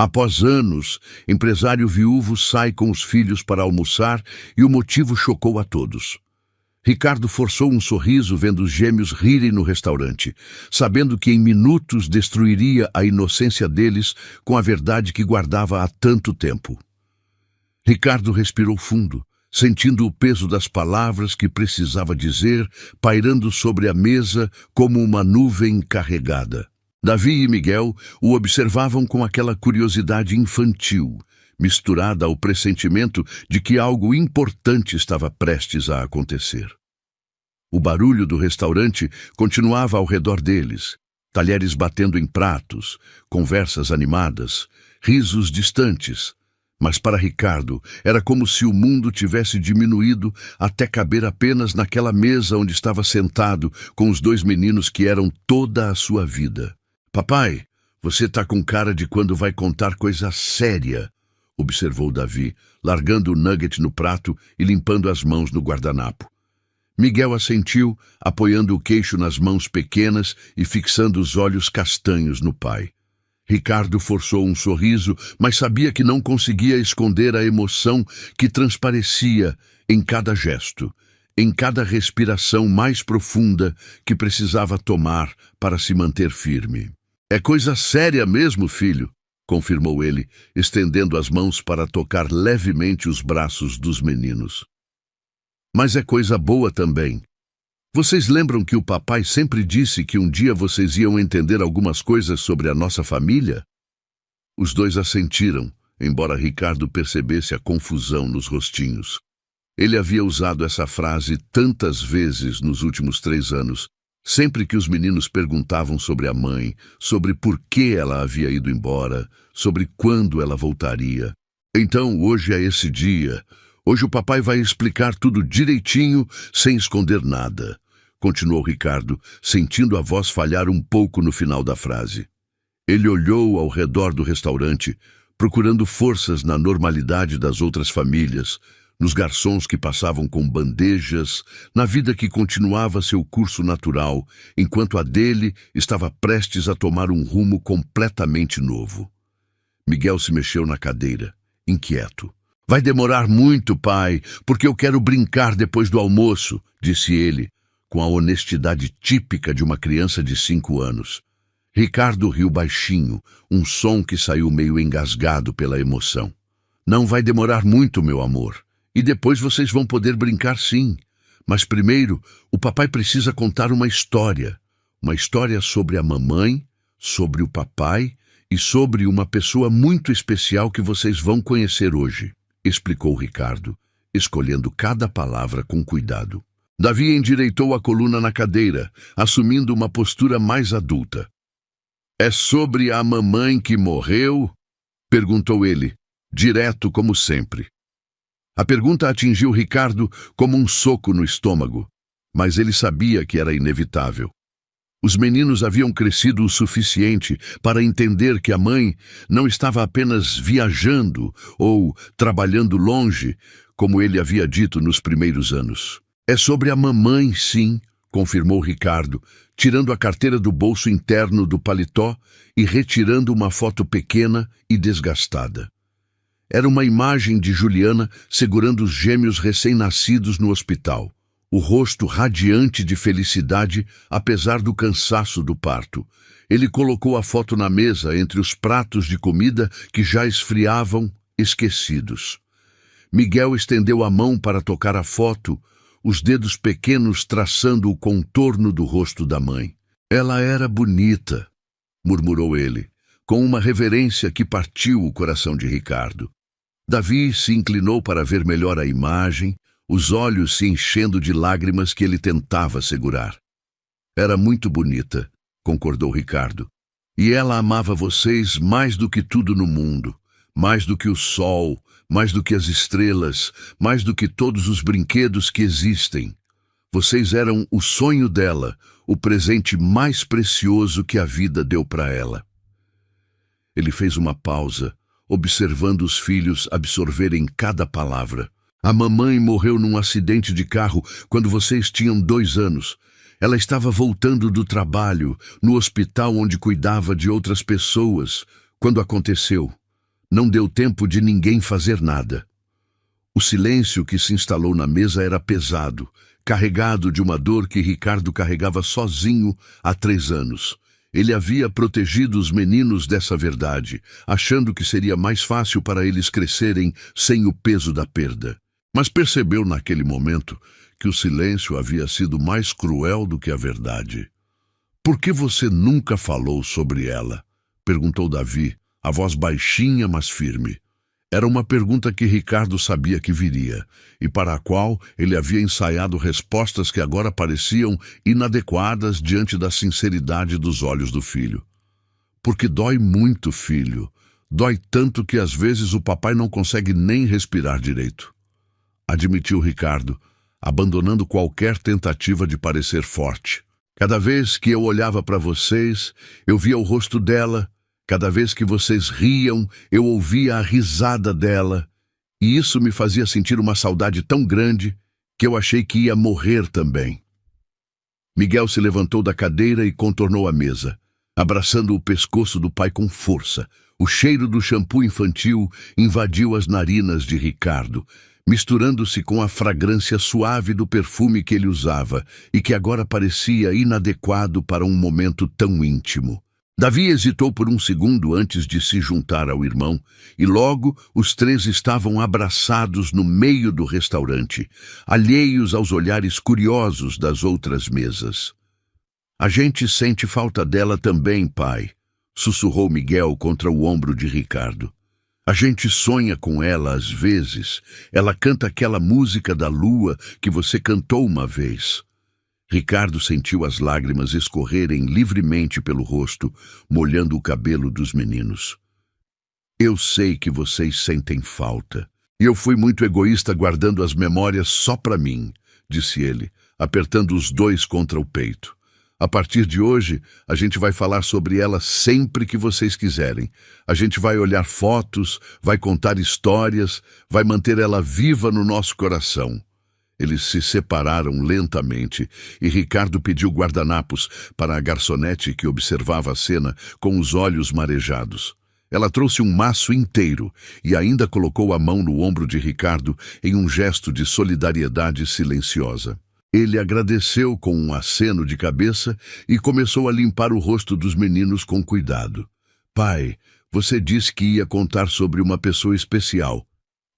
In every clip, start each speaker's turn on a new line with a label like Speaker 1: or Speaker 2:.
Speaker 1: Após anos, empresário viúvo sai com os filhos para almoçar e o motivo chocou a todos. Ricardo forçou um sorriso vendo os gêmeos rirem no restaurante, sabendo que em minutos destruiria a inocência deles com a verdade que guardava há tanto tempo. Ricardo respirou fundo, sentindo o peso das palavras que precisava dizer, pairando sobre a mesa como uma nuvem carregada. Davi e Miguel o observavam com aquela curiosidade infantil, misturada ao pressentimento de que algo importante estava prestes a acontecer. O barulho do restaurante continuava ao redor deles, talheres batendo em pratos, conversas animadas, risos distantes. Mas para Ricardo era como se o mundo tivesse diminuído até caber apenas naquela mesa onde estava sentado com os dois meninos que eram toda a sua vida. «Papai, você tá com cara de quando vai contar coisa séria», observou Davi, largando o nugget no prato e limpando as mãos no guardanapo. Miguel assentiu, apoiando o queixo nas mãos pequenas e fixando os olhos castanhos no pai. Ricardo forçou um sorriso, mas sabia que não conseguia esconder a emoção que transparecia em cada gesto, em cada respiração mais profunda que precisava tomar para se manter firme. «É coisa séria mesmo, filho», confirmou ele, estendendo as mãos para tocar levemente os braços dos meninos. «Mas é coisa boa também. Vocês lembram que o papai sempre disse que um dia vocês iam entender algumas coisas sobre a nossa família?» Os dois assentiram, embora Ricardo percebesse a confusão nos rostinhos. Ele havia usado essa frase tantas vezes nos últimos 3 anos, sempre que os meninos perguntavam sobre a mãe, sobre por que ela havia ido embora, sobre quando ela voltaria. «Então, hoje é esse dia. Hoje o papai vai explicar tudo direitinho, sem esconder nada», continuou Ricardo, sentindo a voz falhar um pouco no final da frase. Ele olhou ao redor do restaurante, procurando forças na normalidade das outras famílias, nos garçons que passavam com bandejas, na vida que continuava seu curso natural, enquanto a dele estava prestes a tomar um rumo completamente novo. Miguel se mexeu na cadeira, inquieto. «Vai demorar muito, pai, porque eu quero brincar depois do almoço», disse ele, com a honestidade típica de uma criança de 5 anos. Ricardo riu baixinho, um som que saiu meio engasgado pela emoção. «Não vai demorar muito, meu amor. E depois vocês vão poder brincar sim. Mas primeiro, o papai precisa contar uma história. Uma história sobre a mamãe, sobre o papai e sobre uma pessoa muito especial que vocês vão conhecer hoje», explicou Ricardo, escolhendo cada palavra com cuidado. Davi endireitou a coluna na cadeira, assumindo uma postura mais adulta. «É sobre a mamãe que morreu?» perguntou ele, direto como sempre. A pergunta atingiu Ricardo como um soco no estômago, mas ele sabia que era inevitável. Os meninos haviam crescido o suficiente para entender que a mãe não estava apenas viajando ou trabalhando longe, como ele havia dito nos primeiros anos. «É sobre a mamãe, sim», confirmou Ricardo, tirando a carteira do bolso interno do paletó e retirando uma foto pequena e desgastada. Era uma imagem de Juliana segurando os gêmeos recém-nascidos no hospital, o rosto radiante de felicidade apesar do cansaço do parto. Ele colocou a foto na mesa entre os pratos de comida que já esfriavam, esquecidos. Miguel estendeu a mão para tocar a foto, os dedos pequenos traçando o contorno do rosto da mãe. «Ela era bonita», murmurou ele, com uma reverência que partiu o coração de Ricardo. Davi se inclinou para ver melhor a imagem, os olhos se enchendo de lágrimas que ele tentava segurar. «Era muito bonita», concordou Ricardo. «E ela amava vocês mais do que tudo no mundo, mais do que o sol, mais do que as estrelas, mais do que todos os brinquedos que existem. Vocês eram o sonho dela, o presente mais precioso que a vida deu para ela». Ele fez uma pausa, observando os filhos absorverem cada palavra. «A mamãe morreu num acidente de carro quando vocês tinham 2 anos. Ela estava voltando do trabalho, no hospital onde cuidava de outras pessoas, quando aconteceu. Não deu tempo de ninguém fazer nada. O silêncio que se instalou na mesa era pesado, carregado de uma dor que Ricardo carregava sozinho há 3 anos. Ele havia protegido os meninos dessa verdade, achando que seria mais fácil para eles crescerem sem o peso da perda. Mas percebeu naquele momento que o silêncio havia sido mais cruel do que a verdade. "Por que você nunca falou sobre ela?" perguntou Davi, a voz baixinha, mas firme. Era uma pergunta que Ricardo sabia que viria, e para a qual ele havia ensaiado respostas que agora pareciam inadequadas diante da sinceridade dos olhos do filho. "Porque dói muito, filho. Dói tanto que às vezes o papai não consegue nem respirar direito", admitiu Ricardo, abandonando qualquer tentativa de parecer forte. "Cada vez que eu olhava para vocês, eu via o rosto dela. Cada vez que vocês riam, eu ouvia a risada dela. E isso me fazia sentir uma saudade tão grande que eu achei que ia morrer também." Miguel se levantou da cadeira e contornou a mesa, abraçando o pescoço do pai com força. O cheiro do shampoo infantil invadiu as narinas de Ricardo, misturando-se com a fragrância suave do perfume que ele usava e que agora parecia inadequado para um momento tão íntimo. Davi hesitou por um segundo antes de se juntar ao irmão, e logo os 3 estavam abraçados no meio do restaurante, alheios aos olhares curiosos das outras mesas. "A gente sente falta dela também, pai", sussurrou Miguel contra o ombro de Ricardo. "A gente sonha com ela às vezes. Ela canta aquela música da lua que você cantou uma vez." Ricardo sentiu as lágrimas escorrerem livremente pelo rosto, molhando o cabelo dos meninos. "Eu sei que vocês sentem falta. E eu fui muito egoísta guardando as memórias só para mim", disse ele, apertando os 2 contra o peito. "A partir de hoje, a gente vai falar sobre ela sempre que vocês quiserem. A gente vai olhar fotos, vai contar histórias, vai manter ela viva no nosso coração." Eles se separaram lentamente e Ricardo pediu guardanapos para a garçonete que observava a cena com os olhos marejados. Ela trouxe um maço inteiro e ainda colocou a mão no ombro de Ricardo em um gesto de solidariedade silenciosa. Ele agradeceu com um aceno de cabeça e começou a limpar o rosto dos meninos com cuidado. "Pai, você disse que ia contar sobre uma pessoa especial",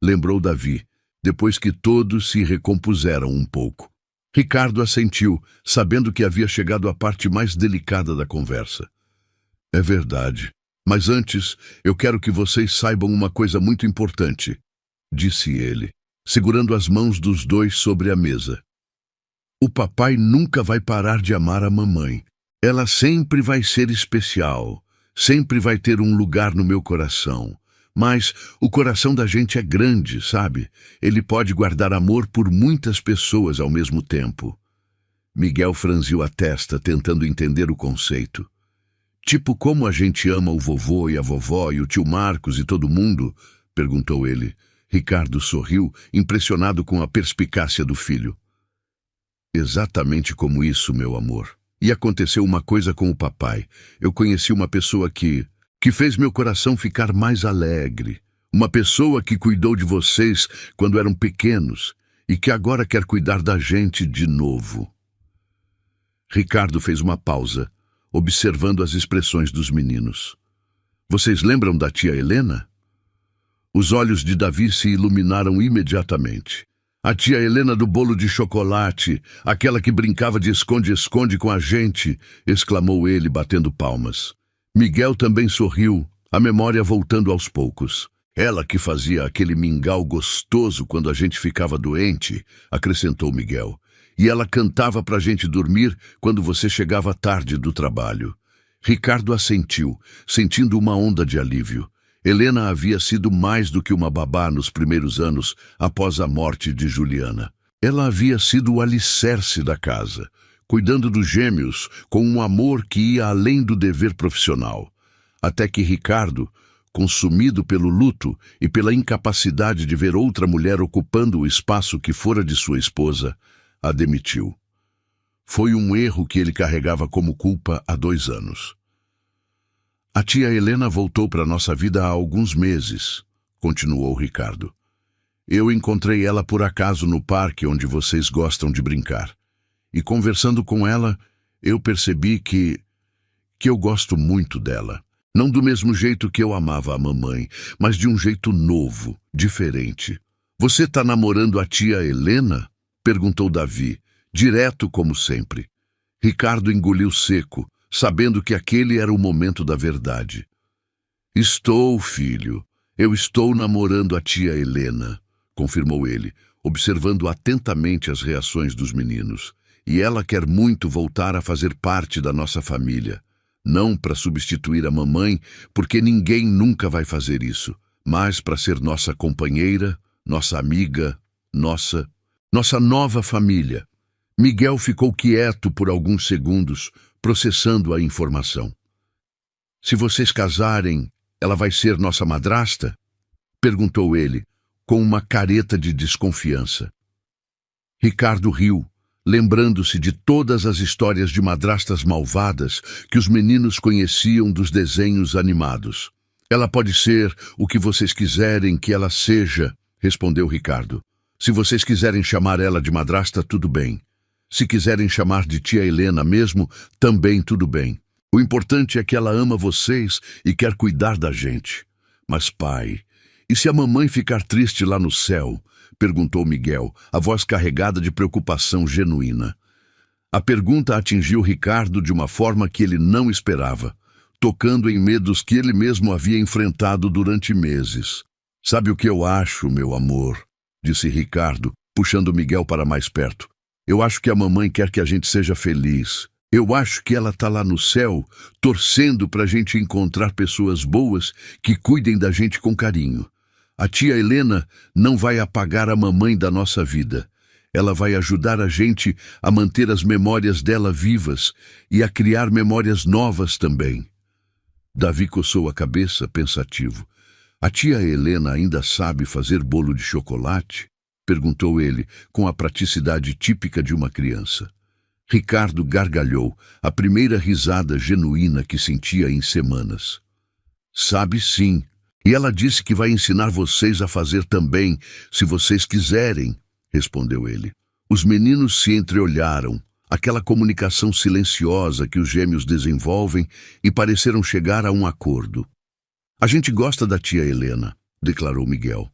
Speaker 1: lembrou Davi, depois que todos se recompuseram um pouco. Ricardo assentiu, sabendo que havia chegado à parte mais delicada da conversa. "É verdade. Mas antes, eu quero que vocês saibam uma coisa muito importante", disse ele, segurando as mãos dos 2 sobre a mesa. "O papai nunca vai parar de amar a mamãe. Ela sempre vai ser especial, sempre vai ter um lugar no meu coração. Mas o coração da gente é grande, sabe? Ele pode guardar amor por muitas pessoas ao mesmo tempo." Miguel franziu a testa, tentando entender o conceito. "Tipo como a gente ama o vovô e a vovó e o tio Marcos e todo mundo?" perguntou ele. Ricardo sorriu, impressionado com a perspicácia do filho. "Exatamente como isso, meu amor. E aconteceu uma coisa com o papai. Eu conheci uma pessoa que fez meu coração ficar mais alegre. Uma pessoa que cuidou de vocês quando eram pequenos e que agora quer cuidar da gente de novo." Ricardo fez uma pausa, observando as expressões dos meninos. "Vocês lembram da tia Helena?" Os olhos de Davi se iluminaram imediatamente. "A tia Helena do bolo de chocolate, aquela que brincava de esconde-esconde com a gente", exclamou ele, batendo palmas. Miguel também sorriu, a memória voltando aos poucos. "Ela que fazia aquele mingau gostoso quando a gente ficava doente", acrescentou Miguel. "E ela cantava pra gente dormir quando você chegava tarde do trabalho." Ricardo assentiu, sentindo uma onda de alívio. Helena havia sido mais do que uma babá nos primeiros anos após a morte de Juliana. Ela havia sido o alicerce da casa, cuidando dos gêmeos com um amor que ia além do dever profissional. Até que Ricardo, consumido pelo luto e pela incapacidade de ver outra mulher ocupando o espaço que fora de sua esposa, a demitiu. Foi um erro que ele carregava como culpa há 2 anos. A tia Helena voltou para nossa vida há alguns meses, continuou Ricardo. Eu encontrei ela por acaso no parque onde vocês gostam de brincar. E conversando com ela, eu percebi que eu gosto muito dela. Não do mesmo jeito que eu amava a mamãe, mas de um jeito novo, diferente. Você tá namorando a tia Helena? Perguntou Davi, direto como sempre. Ricardo engoliu seco, sabendo que aquele era o momento da verdade. Estou, filho. Eu estou namorando a tia Helena, confirmou ele, observando atentamente as reações dos meninos. E ela quer muito voltar a fazer parte da nossa família. Não para substituir a mamãe, porque ninguém nunca vai fazer isso, mas para ser nossa companheira, nossa amiga, nossa nova família. Miguel ficou quieto por alguns segundos, processando a informação. Se vocês casarem, ela vai ser nossa madrasta? Perguntou ele, com uma careta de desconfiança. Ricardo riu, lembrando-se de todas as histórias de madrastas malvadas que os meninos conheciam dos desenhos animados. Ela pode ser o que vocês quiserem que ela seja, respondeu Ricardo. Se vocês quiserem chamar ela de madrasta, tudo bem. Se quiserem chamar de tia Helena mesmo, também tudo bem. O importante é que ela ama vocês e quer cuidar da gente. Mas, pai, e se a mamãe ficar triste lá no céu? Perguntou Miguel, a voz carregada de preocupação genuína. A pergunta atingiu Ricardo de uma forma que ele não esperava, tocando em medos que ele mesmo havia enfrentado durante meses. Sabe o que eu acho, meu amor? Disse Ricardo, puxando Miguel para mais perto. Eu acho que a mamãe quer que a gente seja feliz. Eu acho que ela tá lá no céu, torcendo para a gente encontrar pessoas boas que cuidem da gente com carinho. A tia Helena não vai apagar a mamãe da nossa vida. Ela vai ajudar a gente a manter as memórias dela vivas e a criar memórias novas também. Davi coçou a cabeça, pensativo. A tia Helena ainda sabe fazer bolo de chocolate? Perguntou ele, com a praticidade típica de uma criança. Ricardo gargalhou, a primeira risada genuína que sentia em semanas. Sabe sim. E ela disse que vai ensinar vocês a fazer também, se vocês quiserem, respondeu ele. Os meninos se entreolharam, aquela comunicação silenciosa que os gêmeos desenvolvem, e pareceram chegar a um acordo. A gente gosta da tia Helena, declarou Miguel.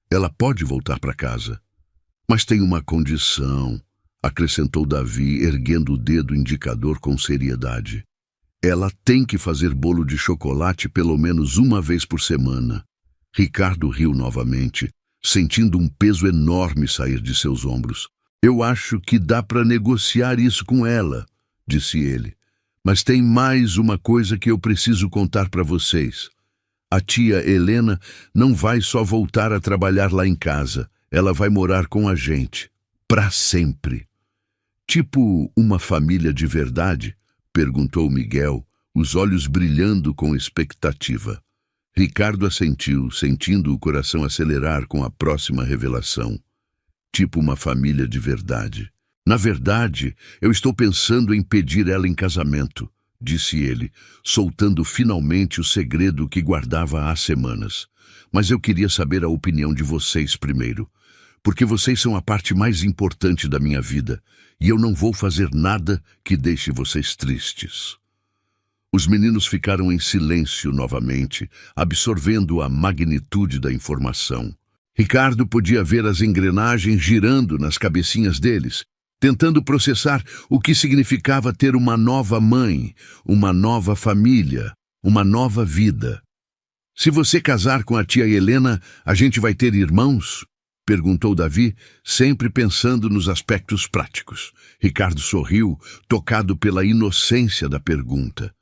Speaker 1: Ela pode voltar para casa. Mas tem uma condição, acrescentou Davi, erguendo o dedo indicador com seriedade. Ela tem que fazer bolo de chocolate pelo menos uma vez por semana. Ricardo riu novamente, sentindo um peso enorme sair de seus ombros. Eu acho que dá para negociar isso com ela, disse ele. Mas tem mais uma coisa que eu preciso contar para vocês. A tia Helena não vai só voltar a trabalhar lá em casa. Ela vai morar com a gente. Para sempre. Tipo uma família de verdade? Perguntou Miguel, os olhos brilhando com expectativa. Ricardo assentiu, sentindo o coração acelerar com a próxima revelação. Tipo uma família de verdade. Na verdade, eu estou pensando em pedir ela em casamento, disse ele, soltando finalmente o segredo que guardava há semanas. Mas eu queria saber a opinião de vocês primeiro, porque vocês são a parte mais importante da minha vida. E eu não vou fazer nada que deixe vocês tristes. Os meninos ficaram em silêncio novamente, absorvendo a magnitude da informação. Ricardo podia ver as engrenagens girando nas cabecinhas deles, tentando processar o que significava ter uma nova mãe, uma nova família, uma nova vida. Se você casar com a tia Helena, a gente vai ter irmãos? Perguntou Davi, sempre pensando nos aspectos práticos. Ricardo sorriu, tocado pela inocência da pergunta.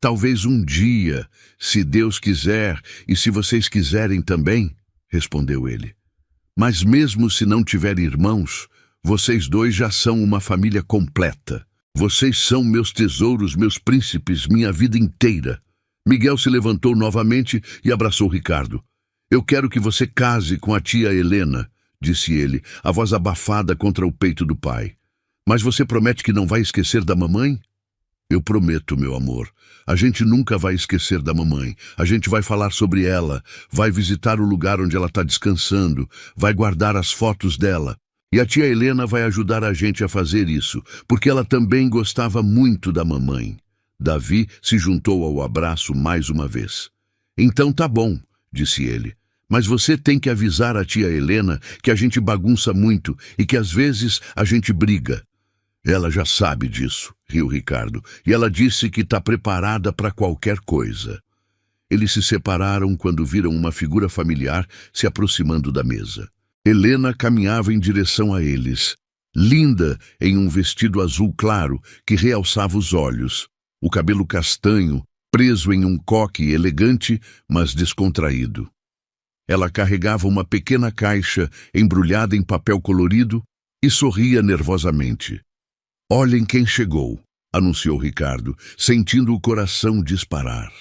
Speaker 1: Talvez um dia, se Deus quiser e se vocês quiserem também, respondeu ele. Mas mesmo se não tiver irmãos, vocês dois já são uma família completa. Vocês são meus tesouros, meus príncipes, minha vida inteira. Miguel se levantou novamente e abraçou Ricardo. Eu quero que você case com a tia Helena, disse ele, a voz abafada contra o peito do pai. Mas você promete que não vai esquecer da mamãe? Eu prometo, meu amor. A gente nunca vai esquecer da mamãe. A gente vai falar sobre ela, vai visitar o lugar onde ela está descansando, vai guardar as fotos dela. E a tia Helena vai ajudar a gente a fazer isso, porque ela também gostava muito da mamãe. Davi se juntou ao abraço mais uma vez. Então tá bom, disse ele. Mas você tem que avisar a tia Helena que a gente bagunça muito e que às vezes a gente briga. Ela já sabe disso, riu Ricardo, e ela disse que está preparada para qualquer coisa. Eles se separaram quando viram uma figura familiar se aproximando da mesa. Helena caminhava em direção a eles, linda em um vestido azul claro que realçava os olhos, o cabelo castanho preso em um coque elegante, mas descontraído. Ela carregava uma pequena caixa embrulhada em papel colorido e sorria nervosamente. Olhem quem chegou, anunciou Ricardo, sentindo o coração disparar.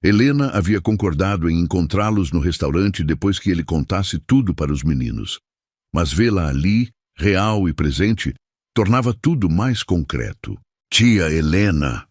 Speaker 1: Helena havia concordado em encontrá-los no restaurante depois que ele contasse tudo para os meninos. Mas vê-la ali, real e presente, tornava tudo mais concreto. Tia Helena!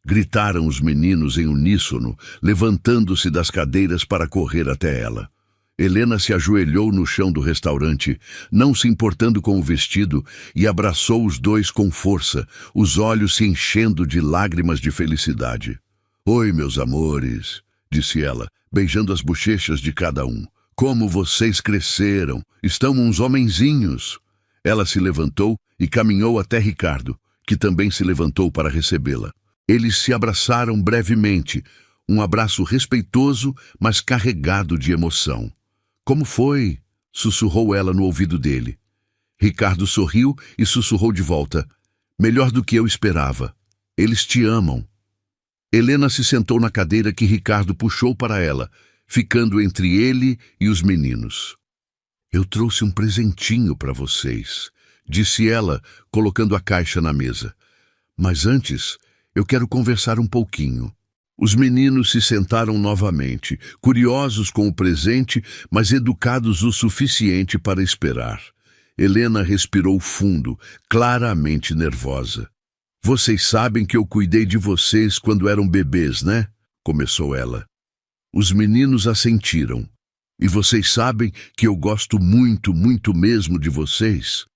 Speaker 1: Gritaram os meninos em uníssono, levantando-se das cadeiras para correr até ela. Helena se ajoelhou no chão do restaurante, não se importando com o vestido, e abraçou os dois com força, os olhos se enchendo de lágrimas de felicidade. Oi, meus amores, disse ela, beijando as bochechas de cada um. Como vocês cresceram! Estão uns homenzinhos! Ela se levantou e caminhou até Ricardo, que também se levantou para recebê-la. Eles se abraçaram brevemente, um abraço respeitoso, mas carregado de emoção. Como foi? Sussurrou ela no ouvido dele. Ricardo sorriu e sussurrou de volta. Melhor do que eu esperava. Eles te amam. Helena se sentou na cadeira que Ricardo puxou para ela, ficando entre ele e os meninos. Eu trouxe um presentinho para vocês, disse ela, colocando a caixa na mesa. Mas antes, eu quero conversar um pouquinho. Os meninos se sentaram novamente, curiosos com o presente, mas educados o suficiente para esperar. Helena respirou fundo, claramente nervosa. Vocês sabem que eu cuidei de vocês quando eram bebês, né? Começou ela. Os meninos assentiram. E vocês sabem que eu gosto muito, muito mesmo de vocês?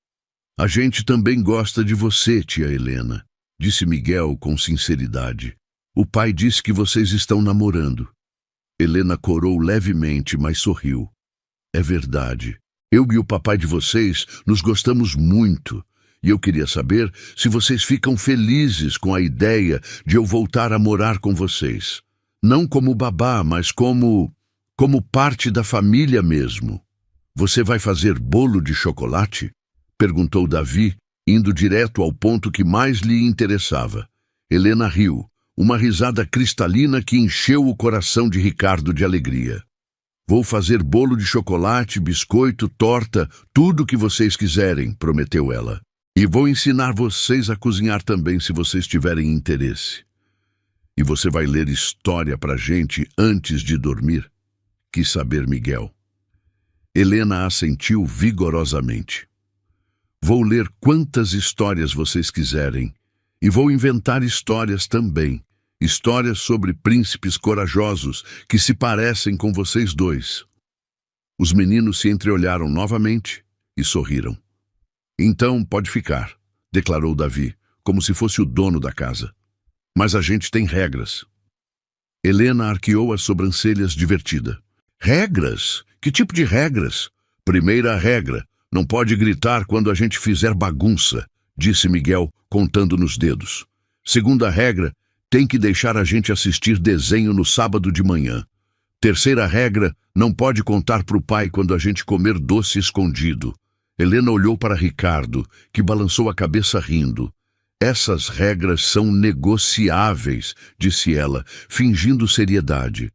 Speaker 1: A gente também gosta de você, tia Helena, disse Miguel com sinceridade. O pai disse que vocês estão namorando. Helena corou levemente, mas sorriu. É verdade. Eu e o papai de vocês nos gostamos muito. E eu queria saber se vocês ficam felizes com a ideia de eu voltar a morar com vocês. Não como babá, mas como parte da família mesmo. Você vai fazer bolo de chocolate? Perguntou Davi, indo direto ao ponto que mais lhe interessava. Helena riu, uma risada cristalina que encheu o coração de Ricardo de alegria. Vou fazer bolo de chocolate, biscoito, torta, tudo o que vocês quiserem, prometeu ela. E vou ensinar vocês a cozinhar também se vocês tiverem interesse. E você vai ler história pra gente antes de dormir? Quis saber Miguel. Helena assentiu vigorosamente. Vou ler quantas histórias vocês quiserem. E vou inventar histórias também. Histórias sobre príncipes corajosos que se parecem com vocês dois. Os meninos se entreolharam novamente e sorriram. Então pode ficar, declarou Davi, como se fosse o dono da casa. Mas a gente tem regras. Helena arqueou as sobrancelhas divertida. Regras? Que tipo de regras? Primeira regra, não pode gritar quando a gente fizer bagunça, disse Miguel, contando nos dedos. Segunda regra, tem que deixar a gente assistir desenho no sábado de manhã. Terceira regra, não pode contar pro pai quando a gente comer doce escondido. Helena olhou para Ricardo, que balançou a cabeça rindo. Essas regras são negociáveis, disse ela, fingindo seriedade.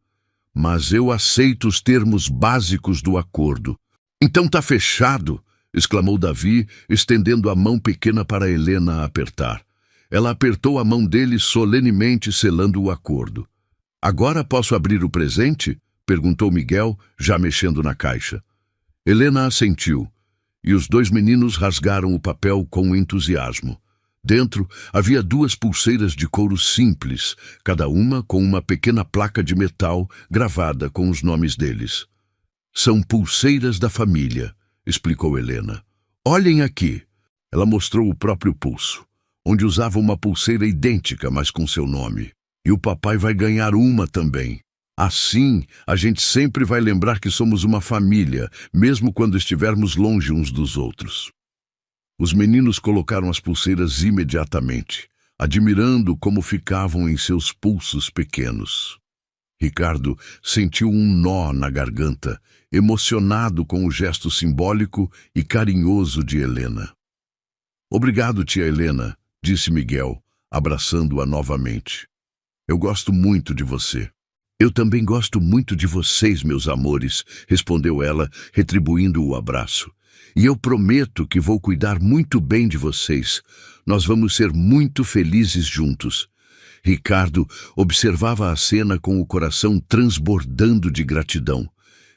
Speaker 1: Mas eu aceito os termos básicos do acordo. Então tá fechado, exclamou Davi, estendendo a mão pequena para Helena a apertar. Ela apertou a mão dele solenemente, selando o acordo. Agora posso abrir o presente? Perguntou Miguel, já mexendo na caixa. Helena assentiu, e os dois meninos rasgaram o papel com entusiasmo. Dentro havia 2 pulseiras de couro simples, cada uma com uma pequena placa de metal gravada com os nomes deles. São pulseiras da família, explicou Helena. Olhem aqui. Ela mostrou o próprio pulso, onde usava uma pulseira idêntica, mas com seu nome. E o papai vai ganhar uma também. Assim, a gente sempre vai lembrar que somos uma família, mesmo quando estivermos longe uns dos outros. Os meninos colocaram as pulseiras imediatamente, admirando como ficavam em seus pulsos pequenos. Ricardo sentiu um nó na garganta, emocionado com o gesto simbólico e carinhoso de Helena. Obrigado, tia Helena, disse Miguel, abraçando-a novamente. Eu gosto muito de você. Eu também gosto muito de vocês, meus amores, respondeu ela, retribuindo o abraço. E eu prometo que vou cuidar muito bem de vocês. Nós vamos ser muito felizes juntos. Ricardo observava a cena com o coração transbordando de gratidão.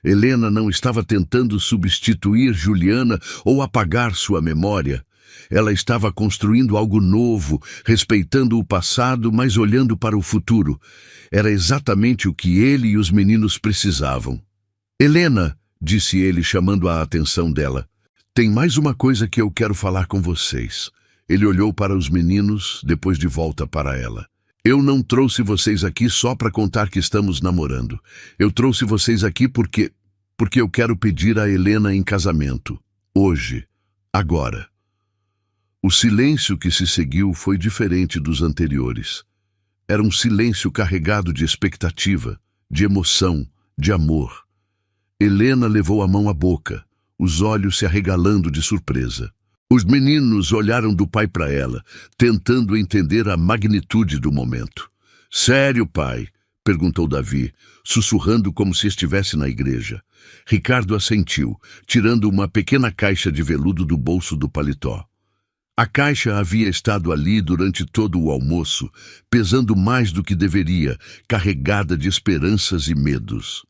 Speaker 1: Helena não estava tentando substituir Juliana ou apagar sua memória. Ela estava construindo algo novo, respeitando o passado, mas olhando para o futuro. Era exatamente o que ele e os meninos precisavam. Helena, disse ele, chamando a atenção dela, tem mais uma coisa que eu quero falar com vocês. Ele olhou para os meninos, depois de volta para ela. Eu não trouxe vocês aqui só para contar que estamos namorando. Eu trouxe vocês aqui porque eu quero pedir a Helena em casamento. Hoje. Agora. O silêncio que se seguiu foi diferente dos anteriores. Era um silêncio carregado de expectativa, de emoção, de amor. Helena levou a mão à boca, os olhos se arregalando de surpresa. Os meninos olharam do pai para ela, tentando entender a magnitude do momento. Sério, pai? Perguntou Davi, sussurrando como se estivesse na igreja. Ricardo assentiu, tirando uma pequena caixa de veludo do bolso do paletó. A caixa havia estado ali durante todo o almoço, pesando mais do que deveria, carregada de esperanças e medos.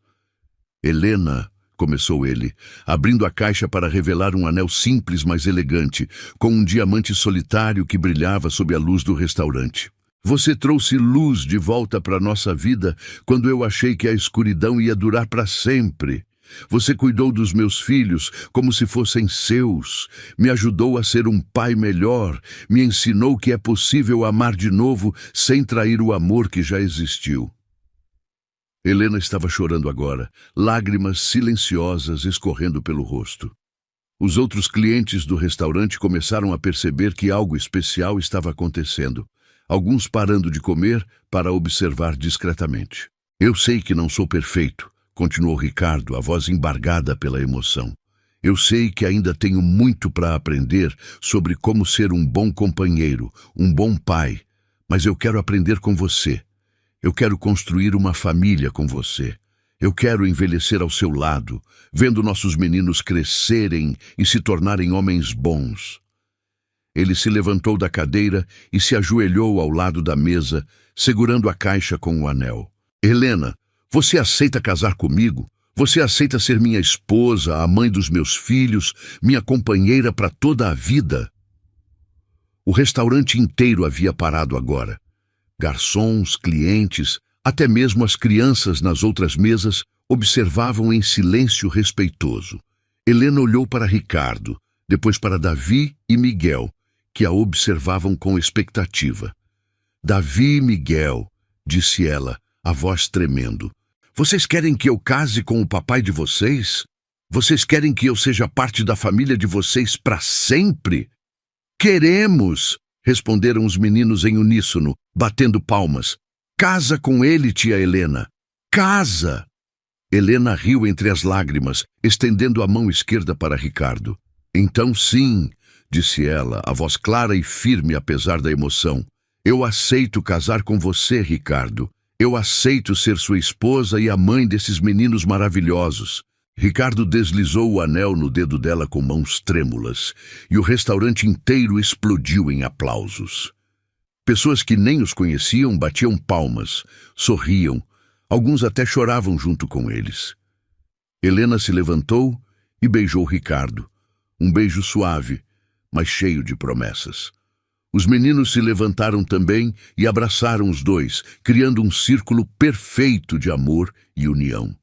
Speaker 1: Helena, começou ele, abrindo a caixa para revelar um anel simples, mas elegante, com um diamante solitário que brilhava sob a luz do restaurante. Você trouxe luz de volta para nossa vida quando eu achei que a escuridão ia durar para sempre. Você cuidou dos meus filhos como se fossem seus, me ajudou a ser um pai melhor, me ensinou que é possível amar de novo sem trair o amor que já existiu. Helena estava chorando agora, lágrimas silenciosas escorrendo pelo rosto. Os outros clientes do restaurante começaram a perceber que algo especial estava acontecendo, alguns parando de comer para observar discretamente. Eu sei que não sou perfeito, continuou Ricardo, a voz embargada pela emoção. Eu sei que ainda tenho muito para aprender sobre como ser um bom companheiro, um bom pai, mas eu quero aprender com você. Eu quero construir uma família com você. Eu quero envelhecer ao seu lado, vendo nossos meninos crescerem e se tornarem homens bons. Ele se levantou da cadeira e se ajoelhou ao lado da mesa, segurando a caixa com o anel. Helena, você aceita casar comigo? Você aceita ser minha esposa, a mãe dos meus filhos, minha companheira para toda a vida? O restaurante inteiro havia parado agora. Garçons, clientes, até mesmo as crianças nas outras mesas observavam em silêncio respeitoso. Helena olhou para Ricardo, depois para Davi e Miguel, que a observavam com expectativa. Davi e Miguel, disse ela, a voz tremendo. Vocês querem que eu case com o papai de vocês? Vocês querem que eu seja parte da família de vocês para sempre? Queremos! Responderam os meninos em uníssono, batendo palmas. Casa com ele, tia Helena. Casa! Helena riu entre as lágrimas, estendendo a mão esquerda para Ricardo. Então sim, disse ela, a voz clara e firme apesar da emoção. Eu aceito casar com você, Ricardo. Eu aceito ser sua esposa e a mãe desses meninos maravilhosos. Ricardo deslizou o anel no dedo dela com mãos trêmulas, e o restaurante inteiro explodiu em aplausos. Pessoas que nem os conheciam batiam palmas, sorriam, alguns até choravam junto com eles. Helena se levantou e beijou Ricardo, um beijo suave, mas cheio de promessas. Os meninos se levantaram também e abraçaram os dois, criando um círculo perfeito de amor e união.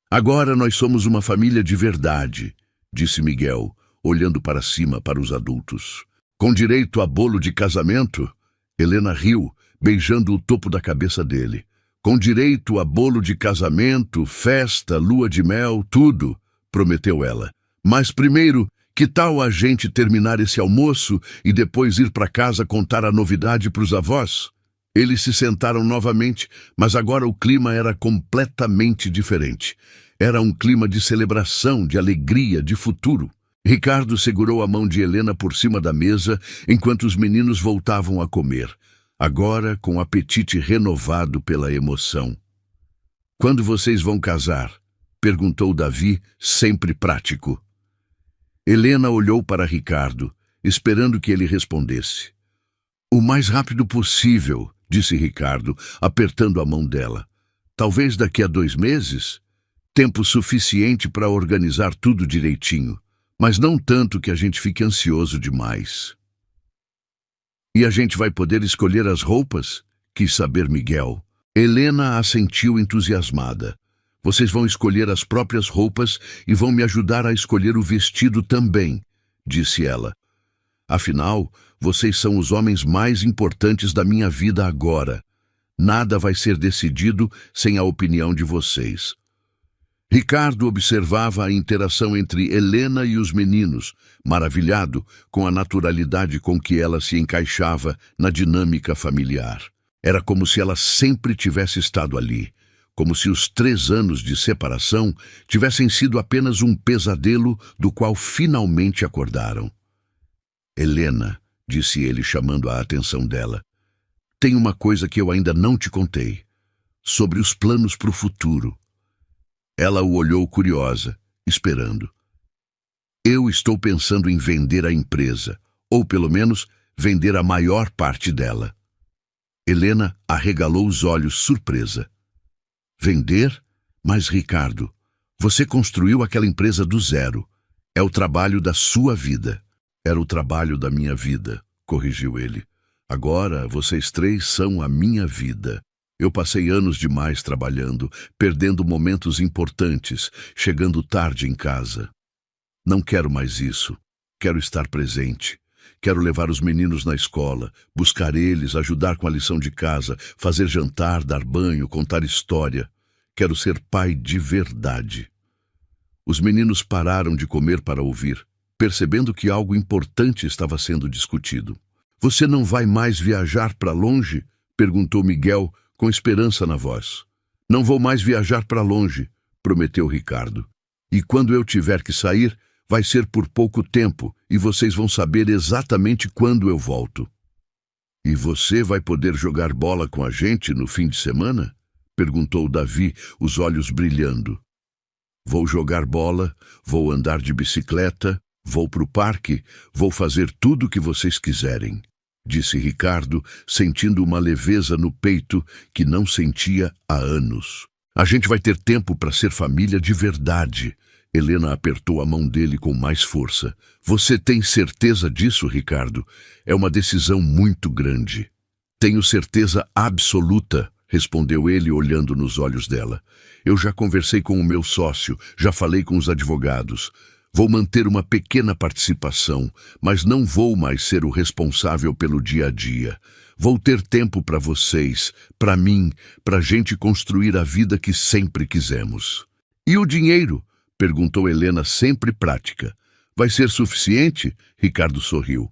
Speaker 1: Agora nós somos uma família de verdade, disse Miguel, olhando para cima para os adultos. Com direito a bolo de casamento? Helena riu, beijando o topo da cabeça dele. Com direito a bolo de casamento, festa, lua de mel, tudo, prometeu ela. Mas primeiro, que tal a gente terminar esse almoço e depois ir para casa contar a novidade para os avós? Eles se sentaram novamente, mas agora o clima era completamente diferente. Era um clima de celebração, de alegria, de futuro. Ricardo segurou a mão de Helena por cima da mesa enquanto os meninos voltavam a comer, agora com o apetite renovado pela emoção. Quando vocês vão casar? Perguntou Davi, sempre prático. Helena olhou para Ricardo, esperando que ele respondesse. O mais rápido possível, disse Ricardo, apertando a mão dela. Talvez daqui a 2 meses? Tempo suficiente para organizar tudo direitinho, mas não tanto que a gente fique ansioso demais. E a gente vai poder escolher as roupas? Quis saber Miguel. Helena assentiu entusiasmada. Vocês vão escolher as próprias roupas e vão me ajudar a escolher o vestido também, disse ela. Afinal, vocês são os homens mais importantes da minha vida agora. Nada vai ser decidido sem a opinião de vocês. Ricardo observava a interação entre Helena e os meninos, maravilhado com a naturalidade com que ela se encaixava na dinâmica familiar. Era como se ela sempre tivesse estado ali, como se os 3 anos de separação tivessem sido apenas um pesadelo do qual finalmente acordaram. Helena, disse ele chamando a atenção dela, tem uma coisa que eu ainda não te contei, sobre os planos para o futuro. Ela o olhou curiosa, esperando. Eu estou pensando em vender a empresa, ou pelo menos vender a maior parte dela. Helena arregalou os olhos surpresa. Vender? Mas, Ricardo, você construiu aquela empresa do zero. É o trabalho da sua vida. Era o trabalho da minha vida, corrigiu ele. Agora, vocês 3 são a minha vida. Eu passei anos demais trabalhando, perdendo momentos importantes, chegando tarde em casa. Não quero mais isso. Quero estar presente. Quero levar os meninos na escola, buscar eles, ajudar com a lição de casa, fazer jantar, dar banho, contar história. Quero ser pai de verdade. Os meninos pararam de comer para ouvir, percebendo que algo importante estava sendo discutido. Você não vai mais viajar para longe? Perguntou Miguel, com esperança na voz. Não vou mais viajar para longe, prometeu Ricardo. E quando eu tiver que sair, vai ser por pouco tempo e vocês vão saber exatamente quando eu volto. E você vai poder jogar bola com a gente no fim de semana? Perguntou Davi, os olhos brilhando. Vou jogar bola, vou andar de bicicleta, vou para o parque, vou fazer tudo o que vocês quiserem, disse Ricardo, sentindo uma leveza no peito que não sentia há anos. A gente vai ter tempo para ser família de verdade. Helena apertou a mão dele com mais força. Você tem certeza disso, Ricardo? É uma decisão muito grande. Tenho certeza absoluta, respondeu ele olhando nos olhos dela. Eu já conversei com o meu sócio, já falei com os advogados. Vou manter uma pequena participação, mas não vou mais ser o responsável pelo dia a dia. Vou ter tempo para vocês, para mim, para a gente construir a vida que sempre quisemos. E o dinheiro? Perguntou Helena, sempre prática. Vai ser suficiente? Ricardo sorriu.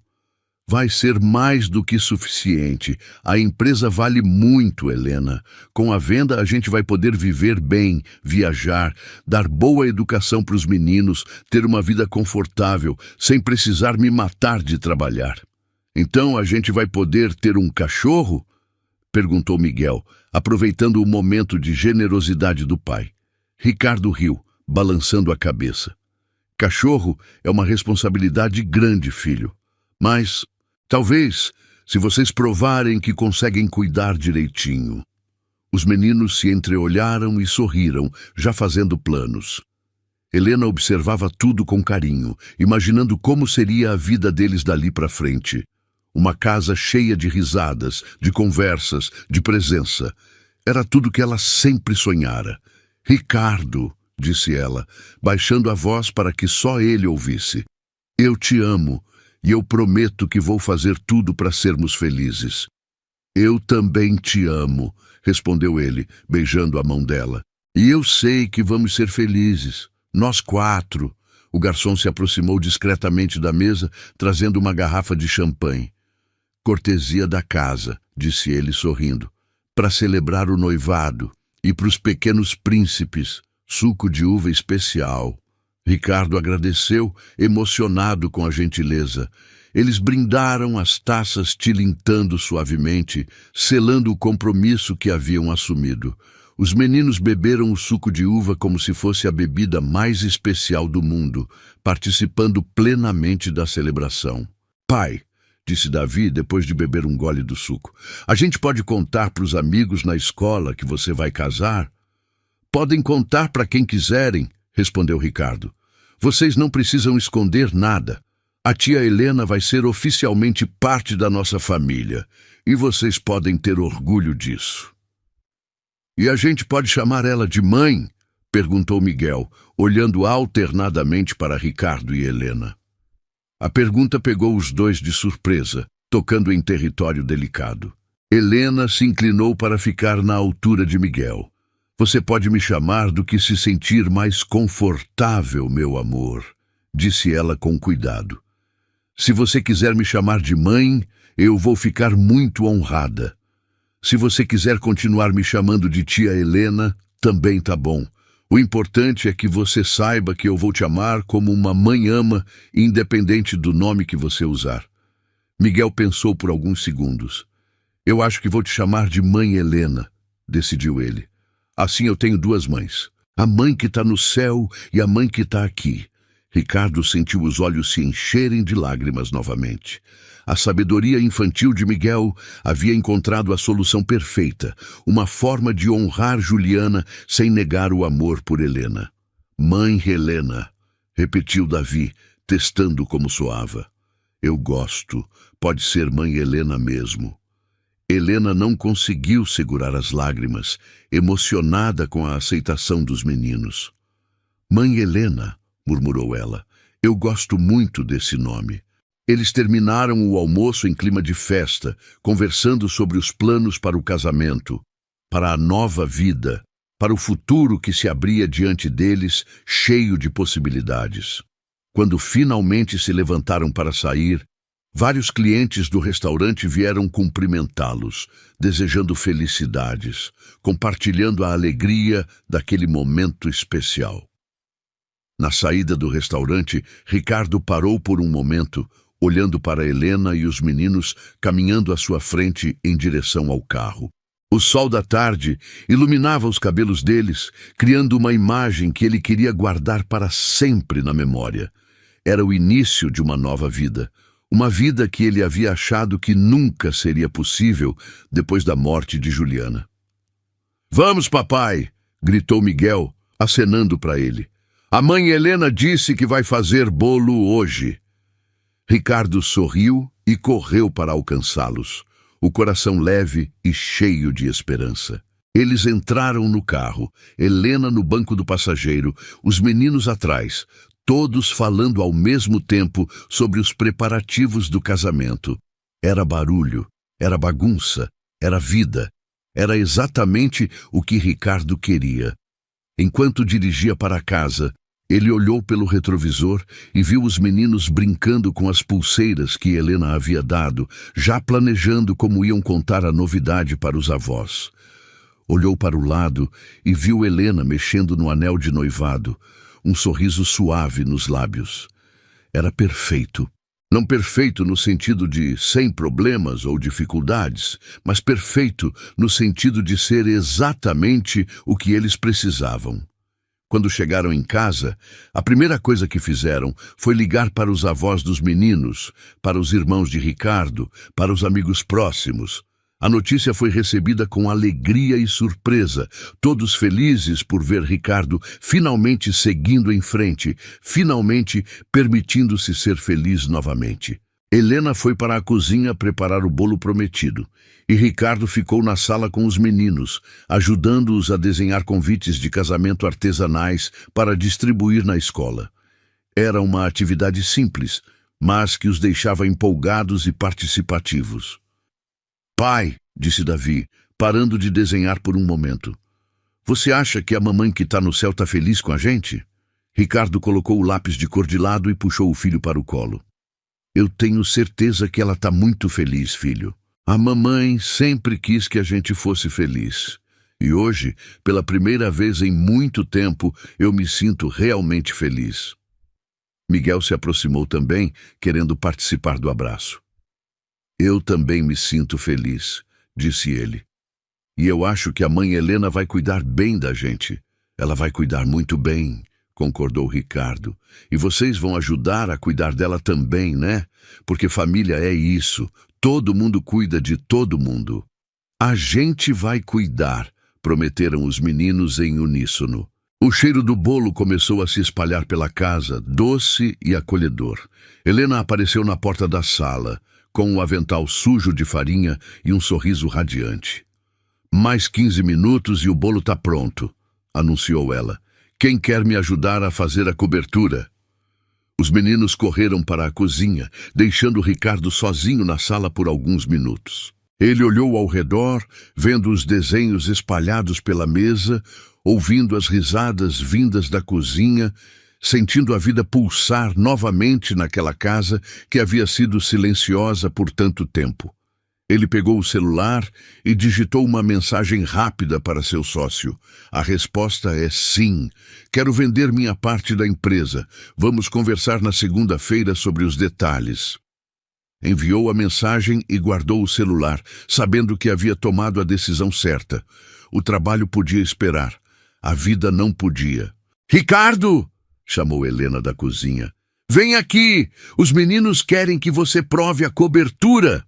Speaker 1: Vai ser mais do que suficiente. A empresa vale muito, Helena. Com a venda, a gente vai poder viver bem, viajar, dar boa educação para os meninos, ter uma vida confortável, sem precisar me matar de trabalhar. Então a gente vai poder ter um cachorro? Perguntou Miguel, aproveitando o momento de generosidade do pai. Ricardo riu, balançando a cabeça. Cachorro é uma responsabilidade grande, filho. Mas talvez, se vocês provarem que conseguem cuidar direitinho. Os meninos se entreolharam e sorriram, já fazendo planos. Helena observava tudo com carinho, imaginando como seria a vida deles dali para frente. Uma casa cheia de risadas, de conversas, de presença. Era tudo que ela sempre sonhara. Ricardo, disse ela, baixando a voz para que só ele ouvisse. Eu te amo, e eu prometo que vou fazer tudo para sermos felizes. Eu também te amo, respondeu ele, beijando a mão dela. E eu sei que vamos ser felizes. Nós 4. O garçom se aproximou discretamente da mesa, trazendo uma garrafa de champanhe. Cortesia da casa, disse ele sorrindo, para celebrar o noivado e para os pequenos príncipes, suco de uva especial. Ricardo agradeceu, emocionado com a gentileza. Eles brindaram, as taças tilintando suavemente, selando o compromisso que haviam assumido. Os meninos beberam o suco de uva como se fosse a bebida mais especial do mundo, participando plenamente da celebração. Pai, disse Davi depois de beber um gole do suco, a gente pode contar para os amigos na escola que você vai casar? Podem contar para quem quiserem, respondeu Ricardo. Vocês não precisam esconder nada. A tia Helena vai ser oficialmente parte da nossa família, e vocês podem ter orgulho disso. E a gente pode chamar ela de mãe? Perguntou Miguel, olhando alternadamente para Ricardo e Helena. A pergunta pegou os dois de surpresa, tocando em território delicado. Helena se inclinou para ficar na altura de Miguel. Você pode me chamar do que se sentir mais confortável, meu amor, disse ela com cuidado. Se você quiser me chamar de mãe, eu vou ficar muito honrada. Se você quiser continuar me chamando de tia Helena, também tá bom. O importante é que você saiba que eu vou te amar como uma mãe ama, independente do nome que você usar. Miguel pensou por alguns segundos. Eu acho que vou te chamar de mãe Helena, decidiu ele. Assim eu tenho 2 mães. A mãe que está no céu e a mãe que está aqui. Ricardo sentiu os olhos se encherem de lágrimas novamente. A sabedoria infantil de Miguel havia encontrado a solução perfeita, uma forma de honrar Juliana sem negar o amor por Helena. Mãe Helena, repetiu Davi, testando como soava. Eu gosto, pode ser mãe Helena mesmo. Helena não conseguiu segurar as lágrimas, emocionada com a aceitação dos meninos. Mãe Helena, murmurou ela, eu gosto muito desse nome. Eles terminaram o almoço em clima de festa, conversando sobre os planos para o casamento, para a nova vida, para o futuro que se abria diante deles, cheio de possibilidades. Quando finalmente se levantaram para sair, vários clientes do restaurante vieram cumprimentá-los, desejando felicidades, compartilhando a alegria daquele momento especial. Na saída do restaurante, Ricardo parou por um momento, olhando para Helena e os meninos caminhando à sua frente em direção ao carro. O sol da tarde iluminava os cabelos deles, criando uma imagem que ele queria guardar para sempre na memória. Era o início de uma nova vida, uma vida que ele havia achado que nunca seria possível depois da morte de Juliana. Vamos, papai! Gritou Miguel, acenando para ele. A mãe Helena disse que vai fazer bolo hoje. Ricardo sorriu e correu para alcançá-los, o coração leve e cheio de esperança. Eles entraram no carro, Helena no banco do passageiro, os meninos atrás, todos falando ao mesmo tempo sobre os preparativos do casamento. Era barulho, era bagunça, era vida. Era exatamente o que Ricardo queria. Enquanto dirigia para casa, ele olhou pelo retrovisor e viu os meninos brincando com as pulseiras que Helena havia dado, já planejando como iam contar a novidade para os avós. Olhou para o lado e viu Helena mexendo no anel de noivado, um sorriso suave nos lábios. Era perfeito. Não perfeito no sentido de sem problemas ou dificuldades, mas perfeito no sentido de ser exatamente o que eles precisavam. Quando chegaram em casa, a primeira coisa que fizeram foi ligar para os avós dos meninos, para os irmãos de Ricardo, para os amigos próximos. A notícia foi recebida com alegria e surpresa, todos felizes por ver Ricardo finalmente seguindo em frente, finalmente permitindo-se ser feliz novamente. Helena foi para a cozinha preparar o bolo prometido, e Ricardo ficou na sala com os meninos, ajudando-os a desenhar convites de casamento artesanais para distribuir na escola. Era uma atividade simples, mas que os deixava empolgados e participativos. "Pai", disse Davi, parando de desenhar por um momento, "você acha que a mamãe que está no céu está feliz com a gente?" Ricardo colocou o lápis de cor de lado e puxou o filho para o colo. "Eu tenho certeza que ela está muito feliz, filho. A mamãe sempre quis que a gente fosse feliz. E hoje, pela primeira vez em muito tempo, eu me sinto realmente feliz." Miguel se aproximou também, querendo participar do abraço. "Eu também me sinto feliz", disse ele. "E eu acho que a mãe Helena vai cuidar bem da gente. Ela vai cuidar muito bem", concordou Ricardo. "E vocês vão ajudar a cuidar dela também, né? Porque família é isso. Todo mundo cuida de todo mundo." "A gente vai cuidar", prometeram os meninos em uníssono. O cheiro do bolo começou a se espalhar pela casa, doce e acolhedor. Helena apareceu na porta da sala, com um avental sujo de farinha e um sorriso radiante. "Mais 15 minutos e o bolo está pronto", anunciou ela. "Quem quer me ajudar a fazer a cobertura?" Os meninos correram para a cozinha, deixando Ricardo sozinho na sala por alguns minutos. Ele olhou ao redor, vendo os desenhos espalhados pela mesa, ouvindo as risadas vindas da cozinha, sentindo a vida pulsar novamente naquela casa que havia sido silenciosa por tanto tempo. Ele pegou o celular e digitou uma mensagem rápida para seu sócio. "A resposta é sim. Quero vender minha parte da empresa. Vamos conversar na segunda-feira sobre os detalhes." Enviou a mensagem e guardou o celular, sabendo que havia tomado a decisão certa. O trabalho podia esperar. A vida não podia. "Ricardo!" chamou Helena da cozinha. "Vem aqui! Os meninos querem que você prove a cobertura."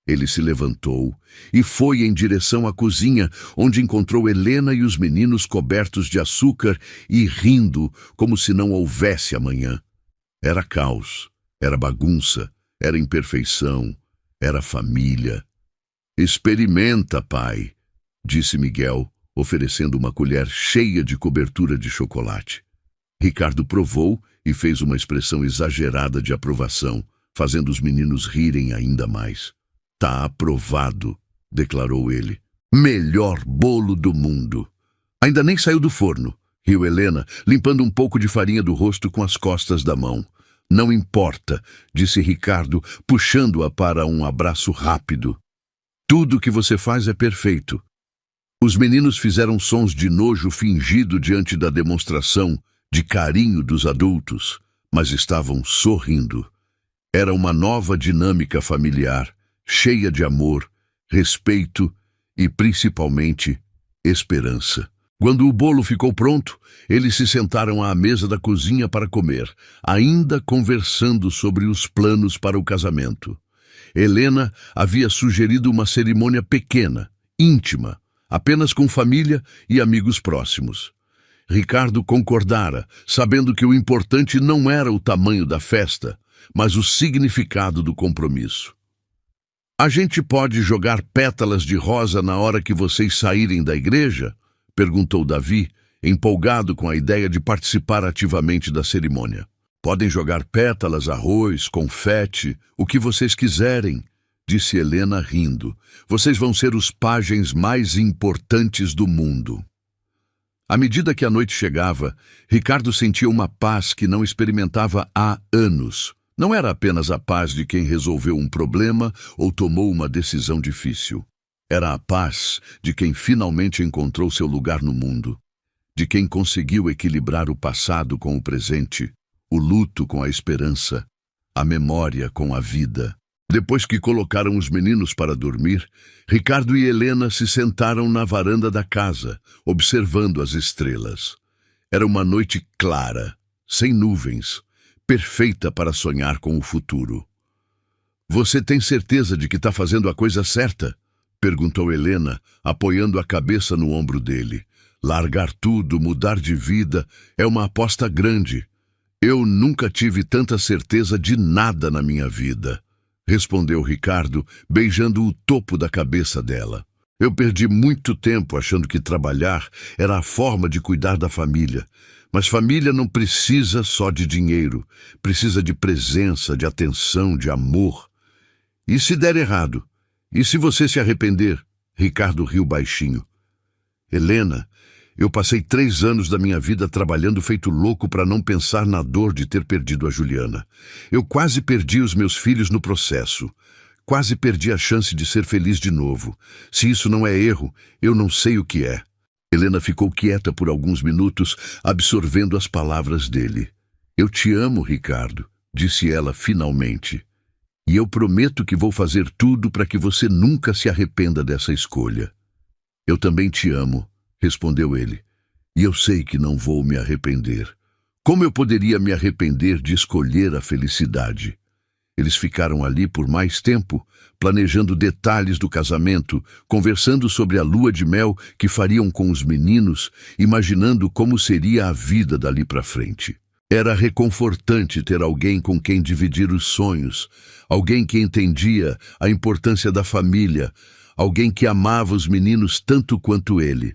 Speaker 1: Ele se levantou e foi em direção à cozinha, onde encontrou Helena e os meninos cobertos de açúcar e rindo como se não houvesse amanhã. Era caos, era bagunça, era imperfeição, era família. "Experimenta, pai", disse Miguel, oferecendo uma colher cheia de cobertura de chocolate. Ricardo provou e fez uma expressão exagerada de aprovação, fazendo os meninos rirem ainda mais. "Tá aprovado", declarou ele. "Melhor bolo do mundo." "Ainda nem saiu do forno", riu Helena, limpando um pouco de farinha do rosto com as costas da mão. "Não importa", disse Ricardo, puxando-a para um abraço rápido. "Tudo que você faz é perfeito." Os meninos fizeram sons de nojo fingido diante da demonstração de carinho dos adultos, mas estavam sorrindo. Era uma nova dinâmica familiar, cheia de amor, respeito e, principalmente, esperança. Quando o bolo ficou pronto, eles se sentaram à mesa da cozinha para comer, ainda conversando sobre os planos para o casamento. Helena havia sugerido uma cerimônia pequena, íntima, apenas com família e amigos próximos. Ricardo concordara, sabendo que o importante não era o tamanho da festa, mas o significado do compromisso. "A gente pode jogar pétalas de rosa na hora que vocês saírem da igreja?" perguntou Davi, empolgado com a ideia de participar ativamente da cerimônia. "Podem jogar pétalas, arroz, confete, o que vocês quiserem", disse Helena rindo. "Vocês vão ser os pajens mais importantes do mundo." À medida que a noite chegava, Ricardo sentia uma paz que não experimentava há anos. Não era apenas a paz de quem resolveu um problema ou tomou uma decisão difícil. Era a paz de quem finalmente encontrou seu lugar no mundo, de quem conseguiu equilibrar o passado com o presente, o luto com a esperança, a memória com a vida. Depois que colocaram os meninos para dormir, Ricardo e Helena se sentaram na varanda da casa, observando as estrelas. Era uma noite clara, sem nuvens, perfeita para sonhar com o futuro. "Você tem certeza de que está fazendo a coisa certa?" perguntou Helena, apoiando a cabeça no ombro dele. "Largar tudo, mudar de vida, é uma aposta grande." Eu nunca tive tanta certeza de nada na minha vida, respondeu Ricardo, beijando o topo da cabeça dela. Eu perdi muito tempo achando que trabalhar era a forma de cuidar da família. Mas família não precisa só de dinheiro, precisa de presença, de atenção, de amor. E se der errado? E se você se arrepender? Ricardo riu baixinho. Helena, eu passei 3 anos da minha vida trabalhando feito louco para não pensar na dor de ter perdido a Juliana. Eu quase perdi os meus filhos no processo. Quase perdi a chance de ser feliz de novo. Se isso não é erro, eu não sei o que é. Helena ficou quieta por alguns minutos, absorvendo as palavras dele. Eu te amo, Ricardo, disse ela finalmente. E eu prometo que vou fazer tudo para que você nunca se arrependa dessa escolha. Eu também te amo, respondeu ele. E eu sei que não vou me arrepender. Como eu poderia me arrepender de escolher a felicidade? Eles ficaram ali por mais tempo, planejando detalhes do casamento, conversando sobre a lua de mel que fariam com os meninos, imaginando como seria a vida dali para frente. Era reconfortante ter alguém com quem dividir os sonhos, alguém que entendia a importância da família, alguém que amava os meninos tanto quanto ele.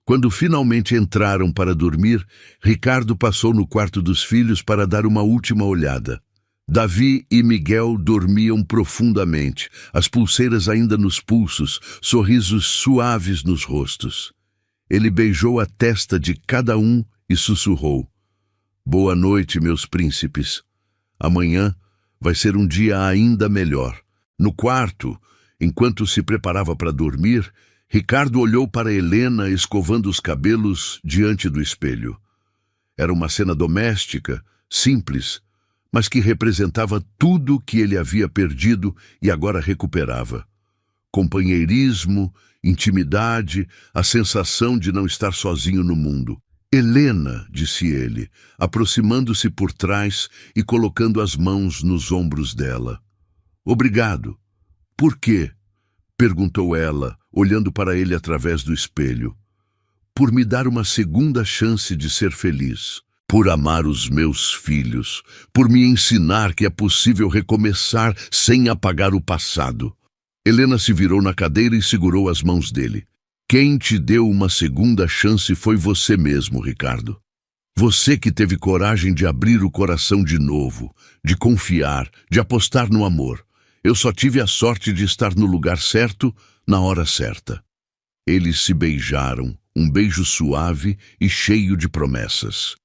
Speaker 1: Quando finalmente entraram para dormir, Ricardo passou no quarto dos filhos para dar uma última olhada. Davi e Miguel dormiam profundamente, as pulseiras ainda nos pulsos, sorrisos suaves nos rostos. Ele beijou a testa de cada um e sussurrou: Boa noite, meus príncipes. Amanhã vai ser um dia ainda melhor. No quarto, enquanto se preparava para dormir, Ricardo olhou para Helena escovando os cabelos diante do espelho. Era uma cena doméstica, simples, mas que representava tudo que ele havia perdido e agora recuperava. Companheirismo, intimidade, a sensação de não estar sozinho no mundo. Helena, disse ele, aproximando-se por trás e colocando as mãos nos ombros dela. Obrigado. Por quê? Perguntou ela, olhando para ele através do espelho. Por me dar uma segunda chance de ser feliz. Por amar os meus filhos, por me ensinar que é possível recomeçar sem apagar o passado. Helena se virou na cadeira e segurou as mãos dele. Quem te deu uma segunda chance foi você mesmo, Ricardo. Você que teve coragem de abrir o coração de novo, de confiar, de apostar no amor. Eu só tive a sorte de estar no lugar certo, na hora certa. Eles se beijaram, um beijo suave e cheio de promessas.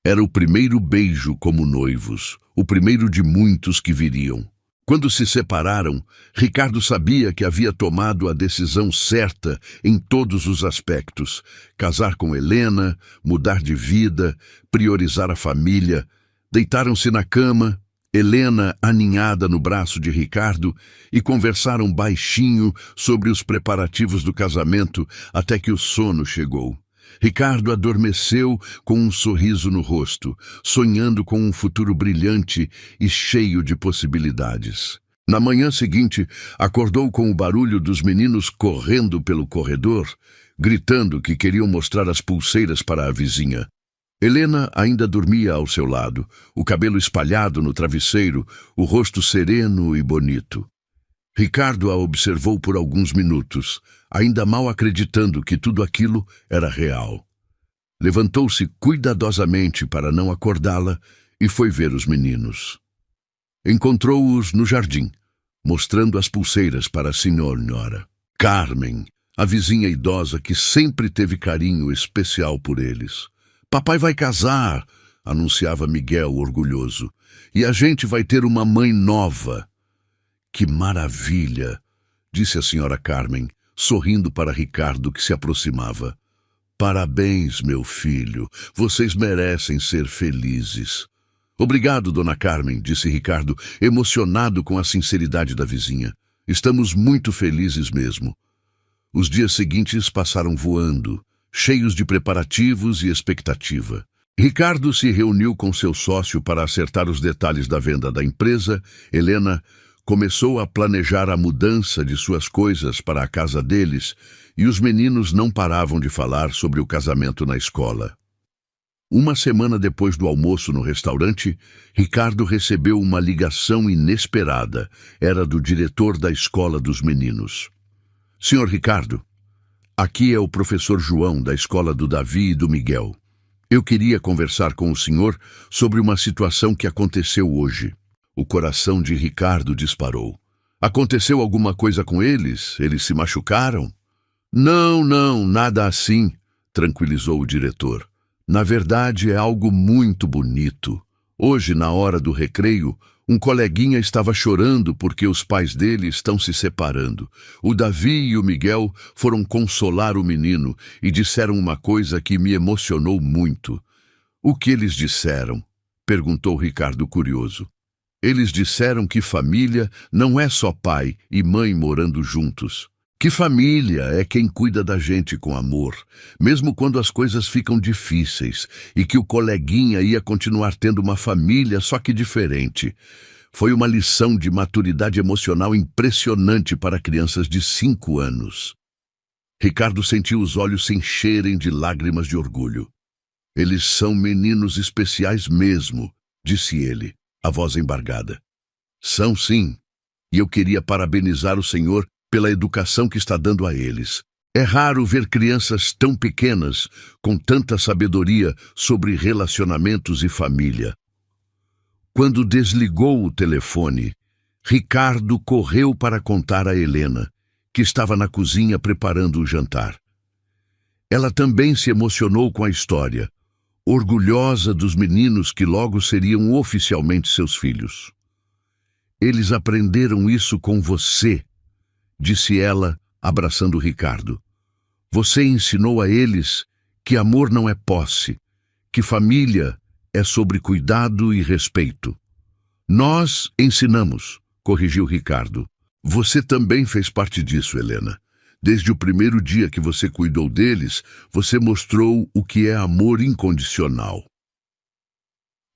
Speaker 1: Era o primeiro beijo como noivos, o primeiro de muitos que viriam. Quando se separaram, Ricardo sabia que havia tomado a decisão certa em todos os aspectos. Casar com Helena, mudar de vida, priorizar a família. Deitaram-se na cama, Helena aninhada no braço de Ricardo, e conversaram baixinho sobre os preparativos do casamento até que o sono chegou. Ricardo adormeceu com um sorriso no rosto, sonhando com um futuro brilhante e cheio de possibilidades. Na manhã seguinte, acordou com o barulho dos meninos correndo pelo corredor, gritando que queriam mostrar as pulseiras para a vizinha. Helena ainda dormia ao seu lado, o cabelo espalhado no travesseiro, o rosto sereno e bonito. Ricardo a observou por alguns minutos, ainda mal acreditando que tudo aquilo era real. Levantou-se cuidadosamente para não acordá-la e foi ver os meninos. Encontrou-os no jardim, mostrando as pulseiras para a senhora Carmen, a vizinha idosa que sempre teve carinho especial por eles. Papai vai casar, anunciava Miguel orgulhoso, e a gente vai ter uma mãe nova. Que maravilha, disse a senhora Carmen, sorrindo para Ricardo que se aproximava. Parabéns, meu filho, vocês merecem ser felizes. Obrigado, dona Carmen, disse Ricardo, emocionado com a sinceridade da vizinha. Estamos muito felizes mesmo. Os dias seguintes passaram voando, cheios de preparativos e expectativa. Ricardo se reuniu com seu sócio para acertar os detalhes da venda da empresa. Helena começou a planejar a mudança de suas coisas para a casa deles, e os meninos não paravam de falar sobre o casamento na escola. Uma semana depois do almoço no restaurante, Ricardo recebeu uma ligação inesperada. Era do diretor da escola dos meninos. Senhor Ricardo, aqui é o professor João, da escola do Davi e do Miguel. Eu queria conversar com o senhor sobre uma situação que aconteceu hoje. O coração de Ricardo disparou. Aconteceu alguma coisa com eles? Eles se machucaram? Não, nada assim, tranquilizou o diretor. Na verdade, é algo muito bonito. Hoje, na hora do recreio, um coleguinha estava chorando porque os pais dele estão se separando. O Davi e o Miguel foram consolar o menino e disseram uma coisa que me emocionou muito. O que eles disseram? Perguntou Ricardo curioso. Eles disseram que família não é só pai e mãe morando juntos. Que família é quem cuida da gente com amor, mesmo quando as coisas ficam difíceis, e que o coleguinha ia continuar tendo uma família, só que diferente. Foi uma lição de maturidade emocional impressionante para crianças de 5 anos. Ricardo sentiu os olhos se encherem de lágrimas de orgulho. Eles são meninos especiais mesmo, disse ele, a voz embargada. São sim, e eu queria parabenizar o senhor pela educação que está dando a eles. É raro ver crianças tão pequenas com tanta sabedoria sobre relacionamentos e família. Quando desligou o telefone, Ricardo correu para contar a Helena, que estava na cozinha preparando o jantar. Ela também se emocionou com a história, orgulhosa dos meninos que logo seriam oficialmente seus filhos. Eles aprenderam isso com você, disse ela, abraçando Ricardo. Você ensinou a eles que amor não é posse, que família é sobre cuidado e respeito. Nós ensinamos, corrigiu Ricardo. Você também fez parte disso, Helena. Desde o primeiro dia que você cuidou deles, você mostrou o que é amor incondicional.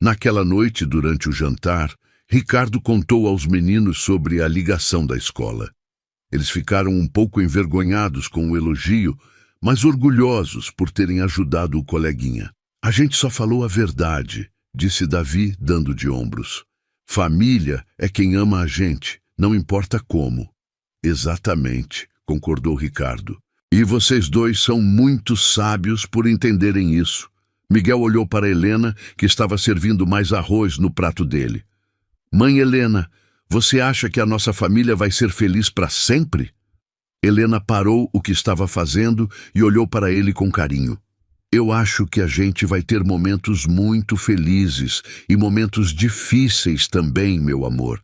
Speaker 1: Naquela noite, durante o jantar, Ricardo contou aos meninos sobre a ligação da escola. Eles ficaram um pouco envergonhados com o elogio, mas orgulhosos por terem ajudado o coleguinha. A gente só falou a verdade, disse Davi, dando de ombros. Família é quem ama a gente, não importa como. Exatamente, concordou Ricardo. E vocês dois são muito sábios por entenderem isso. Miguel olhou para Helena, que estava servindo mais arroz no prato dele. Mãe Helena, você acha que a nossa família vai ser feliz para sempre? Helena parou o que estava fazendo e olhou para ele com carinho. Eu acho que a gente vai ter momentos muito felizes e momentos difíceis também, meu amor.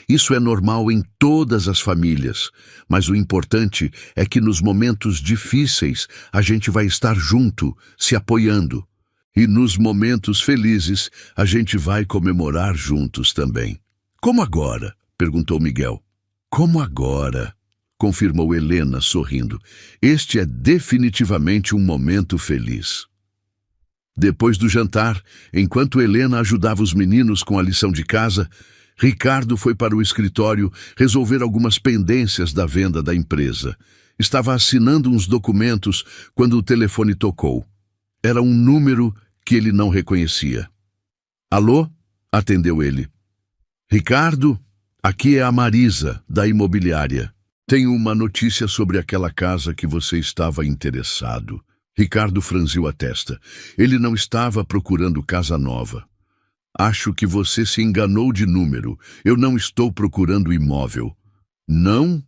Speaker 1: Isso é normal em todas as famílias, mas o importante é que nos momentos difíceis a gente vai estar junto, se apoiando. E nos momentos felizes a gente vai comemorar juntos também. Como agora? Perguntou Miguel. Como agora? Confirmou Helena, sorrindo. Este é definitivamente um momento feliz. Depois do jantar, enquanto Helena ajudava os meninos com a lição de casa, Ricardo foi para o escritório resolver algumas pendências da venda da empresa. Estava assinando uns documentos quando o telefone tocou. Era um número que ele não reconhecia. Alô? Atendeu ele. Ricardo, aqui é a Marisa, da imobiliária. Tenho uma notícia sobre aquela casa que você estava interessado. Ricardo franziu a testa. Ele não estava procurando casa nova. Acho que você se enganou de número. Eu não estou procurando imóvel. Não?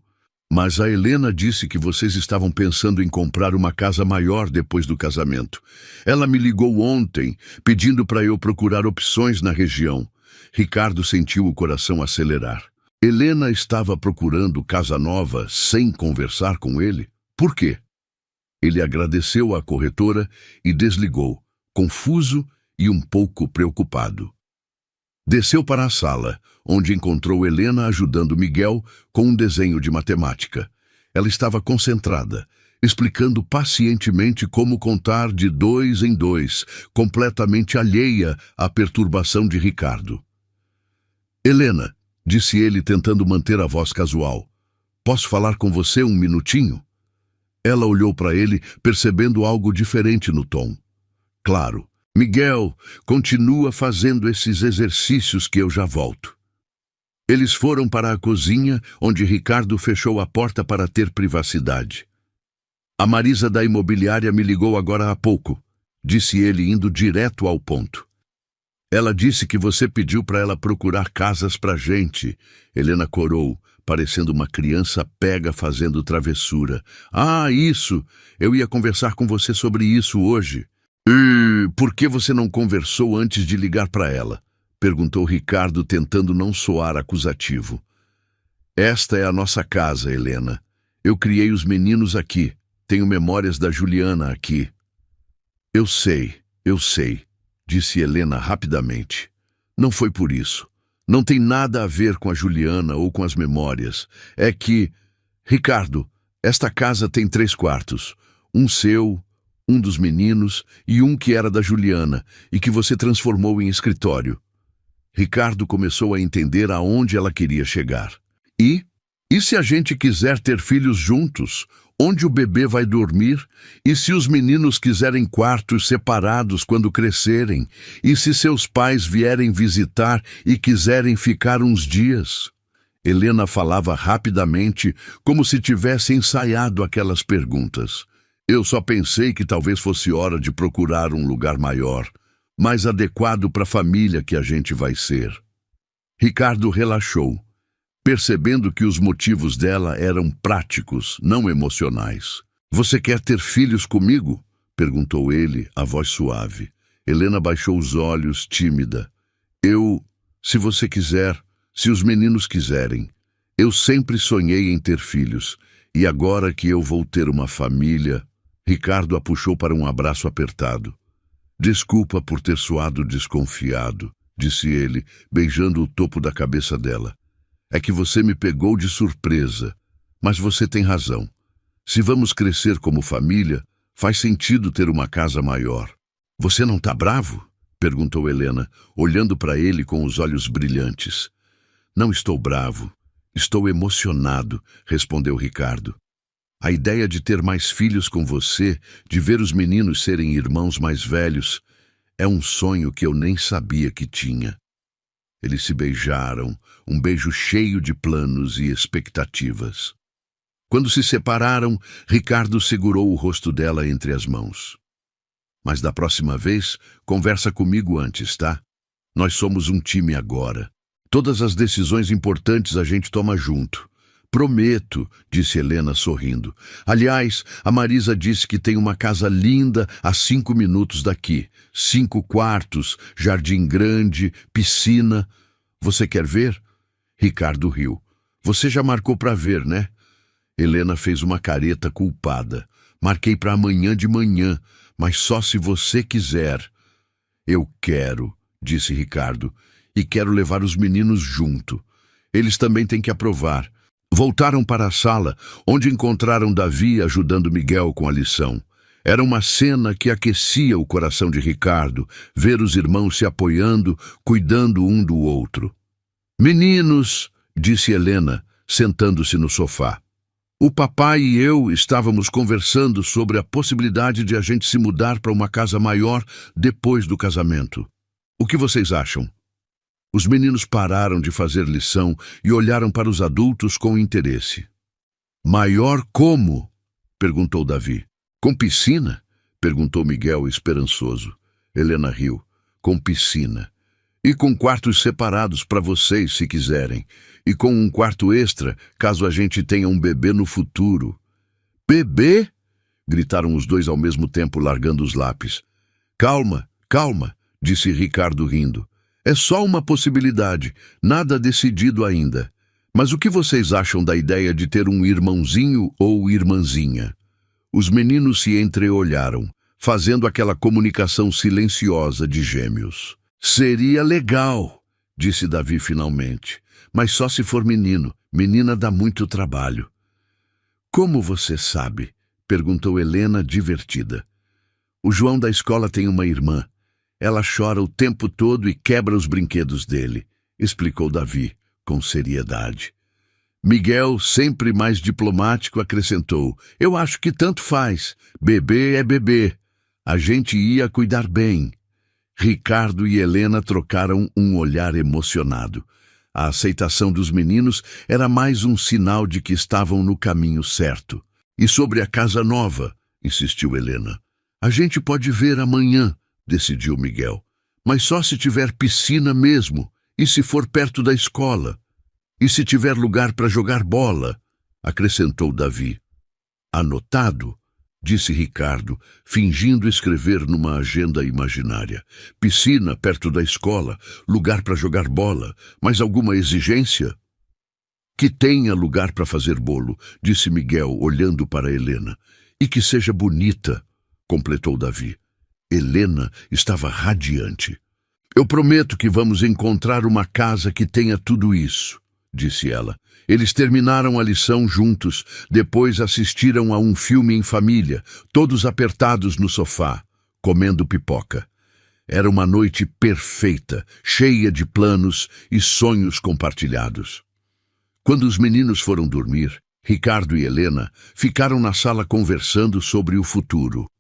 Speaker 1: Mas a Helena disse que vocês estavam pensando em comprar uma casa maior depois do casamento. Ela me ligou ontem, pedindo para eu procurar opções na região. Ricardo sentiu o coração acelerar. Helena estava procurando casa nova sem conversar com ele? Por quê? Ele agradeceu à corretora e desligou, confuso e um pouco preocupado. Desceu para a sala, onde encontrou Helena ajudando Miguel com um desenho de matemática. Ela estava concentrada, explicando pacientemente como contar de 2 em 2, completamente alheia à perturbação de Ricardo. Helena, disse ele tentando manter a voz casual, posso falar com você um minutinho? Ela olhou para ele, percebendo algo diferente no tom. Claro, Miguel, continua fazendo esses exercícios que eu já volto. Eles foram para a cozinha, onde Ricardo fechou a porta para ter privacidade. A Marisa da imobiliária me ligou agora há pouco, disse ele indo direto ao ponto. Ela disse que você pediu para ela procurar casas pra gente. Helena corou, parecendo uma criança pega fazendo travessura. Ah, isso! Eu ia conversar com você sobre isso hoje. E por que você não conversou antes de ligar para ela? Perguntou Ricardo, tentando não soar acusativo. Esta é a nossa casa, Helena. Eu criei os meninos aqui. Tenho memórias da Juliana aqui. Eu sei, disse Helena rapidamente. Não foi por isso. Não tem nada a ver com a Juliana ou com as memórias. É que... Ricardo, esta casa tem 3 quartos. Um seu, um dos meninos e um que era da Juliana e que você transformou em escritório. Ricardo começou a entender aonde ela queria chegar. E se a gente quiser ter filhos juntos? Onde o bebê vai dormir? E se os meninos quiserem quartos separados quando crescerem? E se seus pais vierem visitar e quiserem ficar uns dias? Helena falava rapidamente, como se tivesse ensaiado aquelas perguntas. Eu só pensei que talvez fosse hora de procurar um lugar maior, mais adequado para a família que a gente vai ser. Ricardo relaxou, percebendo que os motivos dela eram práticos, não emocionais. Você quer ter filhos comigo? Perguntou ele, a voz suave. Helena baixou os olhos, tímida. Se você quiser, se os meninos quiserem. Eu sempre sonhei em ter filhos, e agora que eu vou ter uma família... Ricardo a puxou para um abraço apertado. Desculpa por ter soado desconfiado, disse ele, beijando o topo da cabeça dela. É que você me pegou de surpresa, mas você tem razão. Se vamos crescer como família, faz sentido ter uma casa maior. Você não tá bravo? Perguntou Helena, olhando para ele com os olhos brilhantes. Não estou bravo, estou emocionado, respondeu Ricardo. A ideia de ter mais filhos com você, de ver os meninos serem irmãos mais velhos, é um sonho que eu nem sabia que tinha. Eles se beijaram, um beijo cheio de planos e expectativas. Quando se separaram, Ricardo segurou o rosto dela entre as mãos. Mas da próxima vez, conversa comigo antes, tá? Nós somos um time agora. Todas as decisões importantes a gente toma junto. Prometo, disse Helena sorrindo. Aliás, a Marisa disse que tem uma casa linda a 5 minutos daqui. 5 quartos, jardim grande, piscina. Você quer ver? Ricardo riu. Você já marcou para ver, né? Helena fez uma careta culpada. Marquei para amanhã de manhã, mas só se você quiser. Eu quero, disse Ricardo, e quero levar os meninos junto. Eles também têm que aprovar. Voltaram para a sala, onde encontraram Davi ajudando Miguel com a lição. Era uma cena que aquecia o coração de Ricardo, ver os irmãos se apoiando, cuidando um do outro. Meninos, disse Helena, sentando-se no sofá. O papai e eu estávamos conversando sobre a possibilidade de a gente se mudar para uma casa maior depois do casamento. O que vocês acham? Os meninos pararam de fazer lição e olharam para os adultos com interesse. Maior como? Perguntou Davi. Com piscina? Perguntou Miguel esperançoso. Helena riu. Com piscina. E com quartos separados para vocês, se quiserem. E com um quarto extra, caso a gente tenha um bebê no futuro. Bebê? Gritaram os dois ao mesmo tempo, largando os lápis. Calma, disse Ricardo rindo. É só uma possibilidade, nada decidido ainda. Mas o que vocês acham da ideia de ter um irmãozinho ou irmãzinha? Os meninos se entreolharam, fazendo aquela comunicação silenciosa de gêmeos. Seria legal, disse Davi finalmente, mas só se for menino. Menina dá muito trabalho. Como você sabe? Perguntou Helena, divertida. O João da escola tem uma irmã. Ela chora o tempo todo e quebra os brinquedos dele, explicou Davi, com seriedade. Miguel, sempre mais diplomático, acrescentou. Eu acho que tanto faz. Bebê é bebê. A gente ia cuidar bem. Ricardo e Helena trocaram um olhar emocionado. A aceitação dos meninos era mais um sinal de que estavam no caminho certo. E sobre a casa nova, insistiu Helena. A gente pode ver amanhã, decidiu Miguel. Mas só se tiver piscina mesmo, e se for perto da escola. E se tiver lugar para jogar bola, acrescentou Davi. Anotado, disse Ricardo, fingindo escrever numa agenda imaginária. Piscina perto da escola, lugar para jogar bola, mas alguma exigência? Que tenha lugar para fazer bolo, disse Miguel, olhando para Helena. E que seja bonita, completou Davi. Helena estava radiante. Eu prometo que vamos encontrar uma casa que tenha tudo isso, disse ela. Eles terminaram a lição juntos, depois assistiram a um filme em família, todos apertados no sofá, comendo pipoca. Era uma noite perfeita, cheia de planos e sonhos compartilhados. Quando os meninos foram dormir, Ricardo e Helena ficaram na sala conversando sobre o futuro.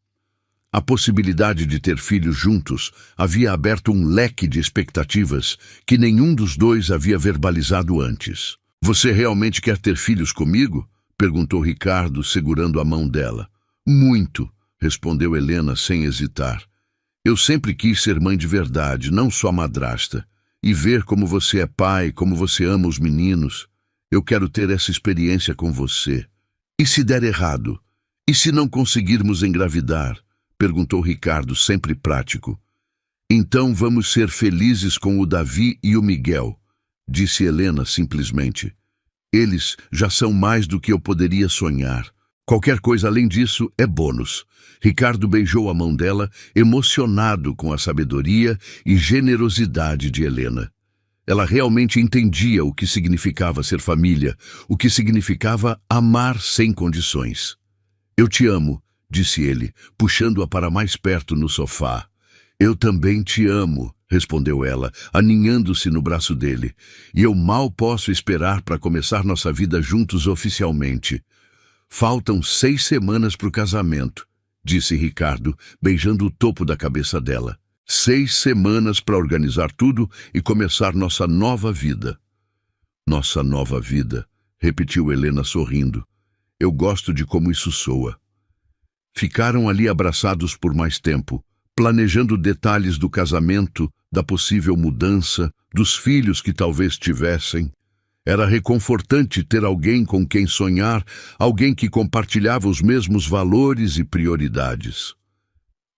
Speaker 1: A possibilidade de ter filhos juntos havia aberto um leque de expectativas que nenhum dos dois havia verbalizado antes. Você realmente quer ter filhos comigo? Perguntou Ricardo, segurando a mão dela. Muito, respondeu Helena sem hesitar. Eu sempre quis ser mãe de verdade, não só madrasta. E ver como você é pai, como você ama os meninos. Eu quero ter essa experiência com você. E se der errado? E se não conseguirmos engravidar? Perguntou Ricardo, sempre prático. Então vamos ser felizes com o Davi e o Miguel, disse Helena simplesmente. Eles já são mais do que eu poderia sonhar. Qualquer coisa além disso é bônus. Ricardo beijou a mão dela, emocionado com a sabedoria e generosidade de Helena. Ela realmente entendia o que significava ser família, o que significava amar sem condições. Eu te amo, disse ele, puxando-a para mais perto no sofá. Eu também te amo, respondeu ela, aninhando-se no braço dele. E eu mal posso esperar para começar nossa vida juntos oficialmente. Faltam 6 semanas para o casamento, disse Ricardo, beijando o topo da cabeça dela. 6 semanas para organizar tudo e começar nossa nova vida. Nossa nova vida, repetiu Helena sorrindo. Eu gosto de como isso soa. Ficaram ali abraçados por mais tempo, planejando detalhes do casamento, da possível mudança, dos filhos que talvez tivessem. Era reconfortante ter alguém com quem sonhar, alguém que compartilhava os mesmos valores e prioridades.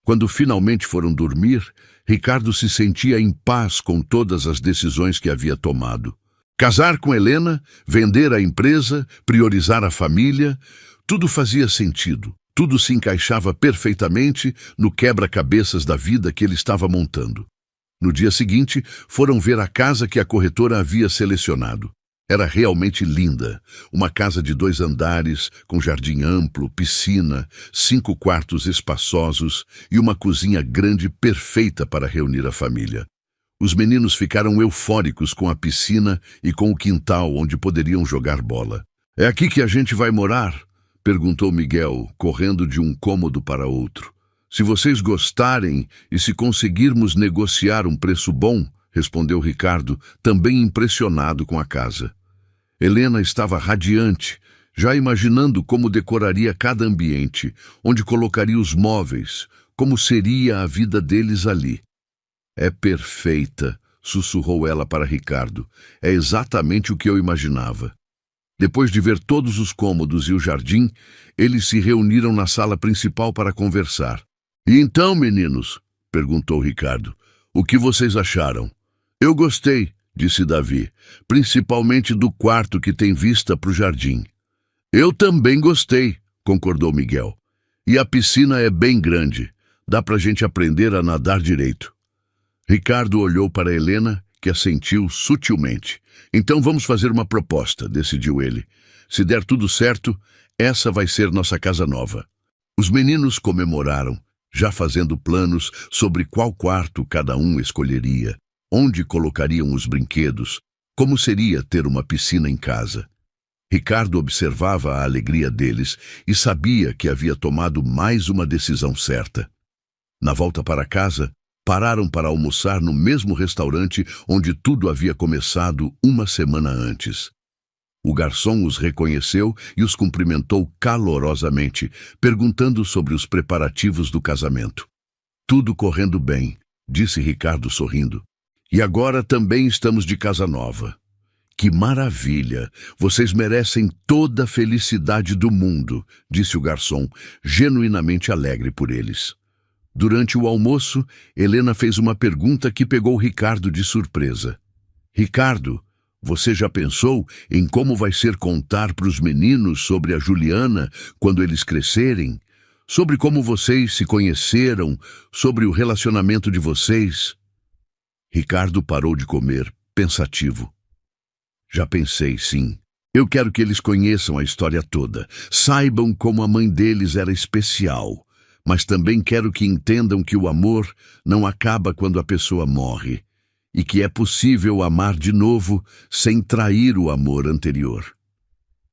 Speaker 1: Quando finalmente foram dormir, Ricardo se sentia em paz com todas as decisões que havia tomado. Casar com Helena, vender a empresa, priorizar a família, tudo fazia sentido. Tudo se encaixava perfeitamente no quebra-cabeças da vida que ele estava montando. No dia seguinte, foram ver a casa que a corretora havia selecionado. Era realmente linda. Uma casa de 2 andares, com jardim amplo, piscina, 5 quartos espaçosos e uma cozinha grande perfeita para reunir a família. Os meninos ficaram eufóricos com a piscina e com o quintal onde poderiam jogar bola. É aqui que a gente vai morar? Perguntou Miguel, correndo de um cômodo para outro. Se vocês gostarem e se conseguirmos negociar um preço bom, respondeu Ricardo, também impressionado com a casa. Helena estava radiante, já imaginando como decoraria cada ambiente, onde colocaria os móveis, como seria a vida deles ali. É perfeita, sussurrou ela para Ricardo. É exatamente o que eu imaginava. Depois de ver todos os cômodos e o jardim, eles se reuniram na sala principal para conversar. E então, meninos? Perguntou Ricardo. O que vocês acharam? Eu gostei, disse Davi, principalmente do quarto que tem vista para o jardim. Eu também gostei, concordou Miguel. E a piscina é bem grande. Dá para a gente aprender a nadar direito. Ricardo olhou para Helena, que assentiu sutilmente. Então vamos fazer uma proposta, decidiu ele. Se der tudo certo, essa vai ser nossa casa nova. Os meninos comemoraram, já fazendo planos sobre qual quarto cada um escolheria, onde colocariam os brinquedos, como seria ter uma piscina em casa. Ricardo observava a alegria deles e sabia que havia tomado mais uma decisão certa. Na volta para casa, pararam para almoçar no mesmo restaurante onde tudo havia começado uma semana antes. O garçom os reconheceu e os cumprimentou calorosamente, perguntando sobre os preparativos do casamento. Tudo correndo bem, disse Ricardo sorrindo. E agora também estamos de casa nova. Que maravilha! Vocês merecem toda a felicidade do mundo, disse o garçom, genuinamente alegre por eles. Durante o almoço, Helena fez uma pergunta que pegou Ricardo de surpresa. Ricardo, você já pensou em como vai ser contar para os meninos sobre a Juliana quando eles crescerem? Sobre como vocês se conheceram, sobre o relacionamento de vocês? Ricardo parou de comer, pensativo. Já pensei, sim. Eu quero que eles conheçam a história toda, saibam como a mãe deles era especial, mas também quero que entendam que o amor não acaba quando a pessoa morre, e que é possível amar de novo sem trair o amor anterior.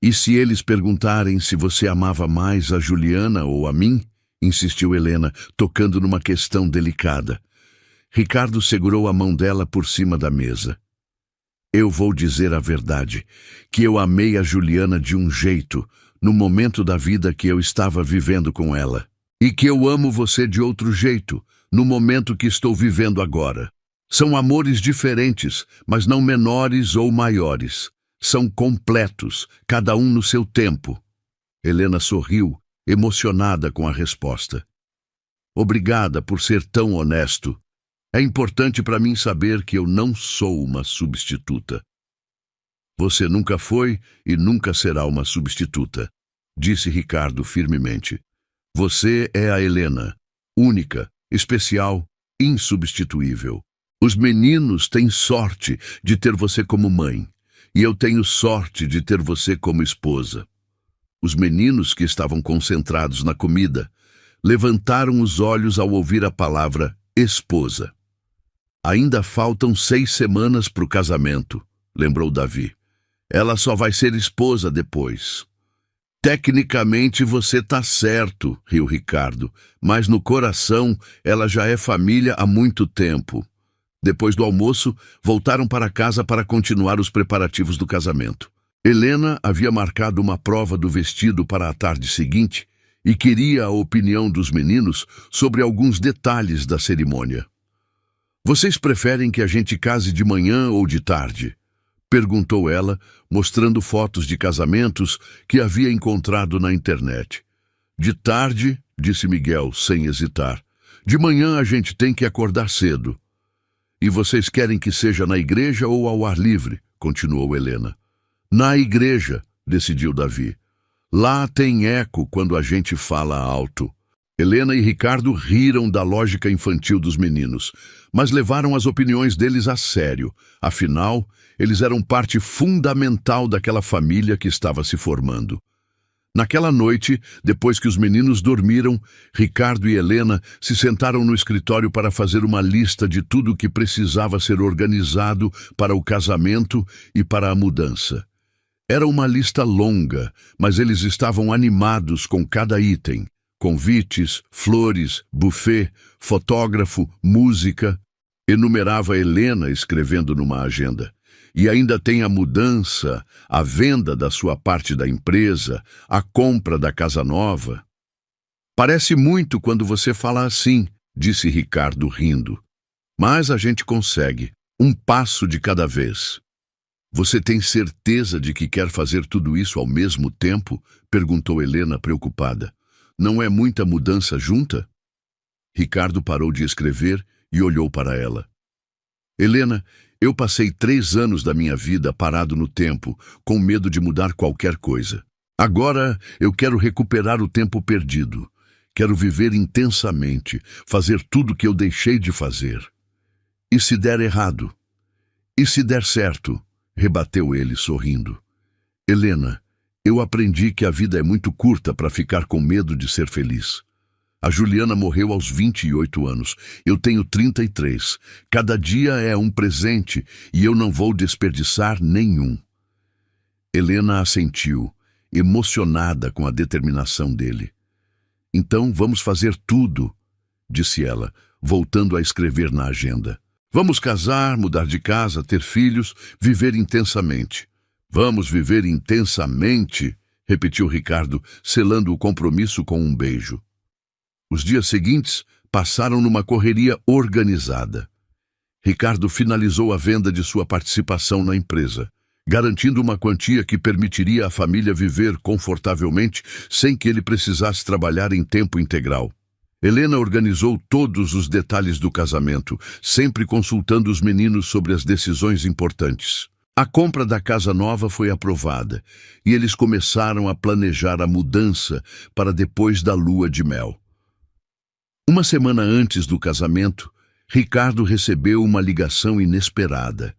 Speaker 1: E se eles perguntarem se você amava mais a Juliana ou a mim? Insistiu Helena, tocando numa questão delicada. Ricardo segurou a mão dela por cima da mesa. Eu vou dizer a verdade, que eu amei a Juliana de um jeito, no momento da vida que eu estava vivendo com ela. E que eu amo você de outro jeito, no momento que estou vivendo agora. São amores diferentes, mas não menores ou maiores. São completos, cada um no seu tempo. Helena sorriu, emocionada com a resposta. Obrigada por ser tão honesto. É importante para mim saber que eu não sou uma substituta. Você nunca foi e nunca será uma substituta, disse Ricardo firmemente. Você é a Helena, única, especial, insubstituível. Os meninos têm sorte de ter você como mãe, e eu tenho sorte de ter você como esposa. Os meninos, que estavam concentrados na comida, levantaram os olhos ao ouvir a palavra esposa. Ainda faltam 6 semanas para o casamento, lembrou Davi. Ela só vai ser esposa depois. Tecnicamente você tá certo, riu Ricardo, mas no coração ela já é família há muito tempo. Depois do almoço, voltaram para casa para continuar os preparativos do casamento. Helena havia marcado uma prova do vestido para a tarde seguinte e queria a opinião dos meninos sobre alguns detalhes da cerimônia. Vocês preferem que a gente case de manhã ou de tarde? Perguntou ela, mostrando fotos de casamentos que havia encontrado na internet. De tarde, disse Miguel, sem hesitar. De manhã a gente tem que acordar cedo. E vocês querem que seja na igreja ou ao ar livre? Continuou Helena. Na igreja, decidiu Davi. Lá tem eco quando a gente fala alto. Helena e Ricardo riram da lógica infantil dos meninos, mas levaram as opiniões deles a sério. Afinal, eles eram parte fundamental daquela família que estava se formando. Naquela noite, depois que os meninos dormiram, Ricardo e Helena se sentaram no escritório para fazer uma lista de tudo o que precisava ser organizado para o casamento e para a mudança. Era uma lista longa, mas eles estavam animados com cada item. Convites, flores, buffet, fotógrafo, música. Enumerava Helena escrevendo numa agenda. E ainda tem a mudança, a venda da sua parte da empresa, a compra da casa nova. Parece muito quando você fala assim, disse Ricardo rindo. Mas a gente consegue, um passo de cada vez. Você tem certeza de que quer fazer tudo isso ao mesmo tempo? Perguntou Helena preocupada. Não é muita mudança junta? Ricardo parou de escrever e olhou para ela. Helena, eu passei 3 anos da minha vida parado no tempo, com medo de mudar qualquer coisa. Agora eu quero recuperar o tempo perdido. Quero viver intensamente, fazer tudo que eu deixei de fazer. E se der errado? E se der certo? Rebateu ele, sorrindo. Helena, eu aprendi que a vida é muito curta para ficar com medo de ser feliz. A Juliana morreu aos 28 anos. Eu tenho 33. Cada dia é um presente e eu não vou desperdiçar nenhum. Helena assentiu, emocionada com a determinação dele. Então vamos fazer tudo, disse ela. voltando a escrever na agenda. Vamos casar, mudar de casa, ter filhos, viver intensamente. Vamos viver intensamente, repetiu Ricardo, selando o compromisso com um beijo. Os dias seguintes passaram numa correria organizada. Ricardo finalizou a venda de sua participação na empresa, garantindo uma quantia que permitiria à família viver confortavelmente sem que ele precisasse trabalhar em tempo integral. Helena organizou todos os detalhes do casamento, sempre consultando os meninos sobre as decisões importantes. A compra da casa nova foi aprovada e eles começaram a planejar a mudança para depois da lua de mel. Uma semana antes do casamento, Ricardo recebeu uma ligação inesperada.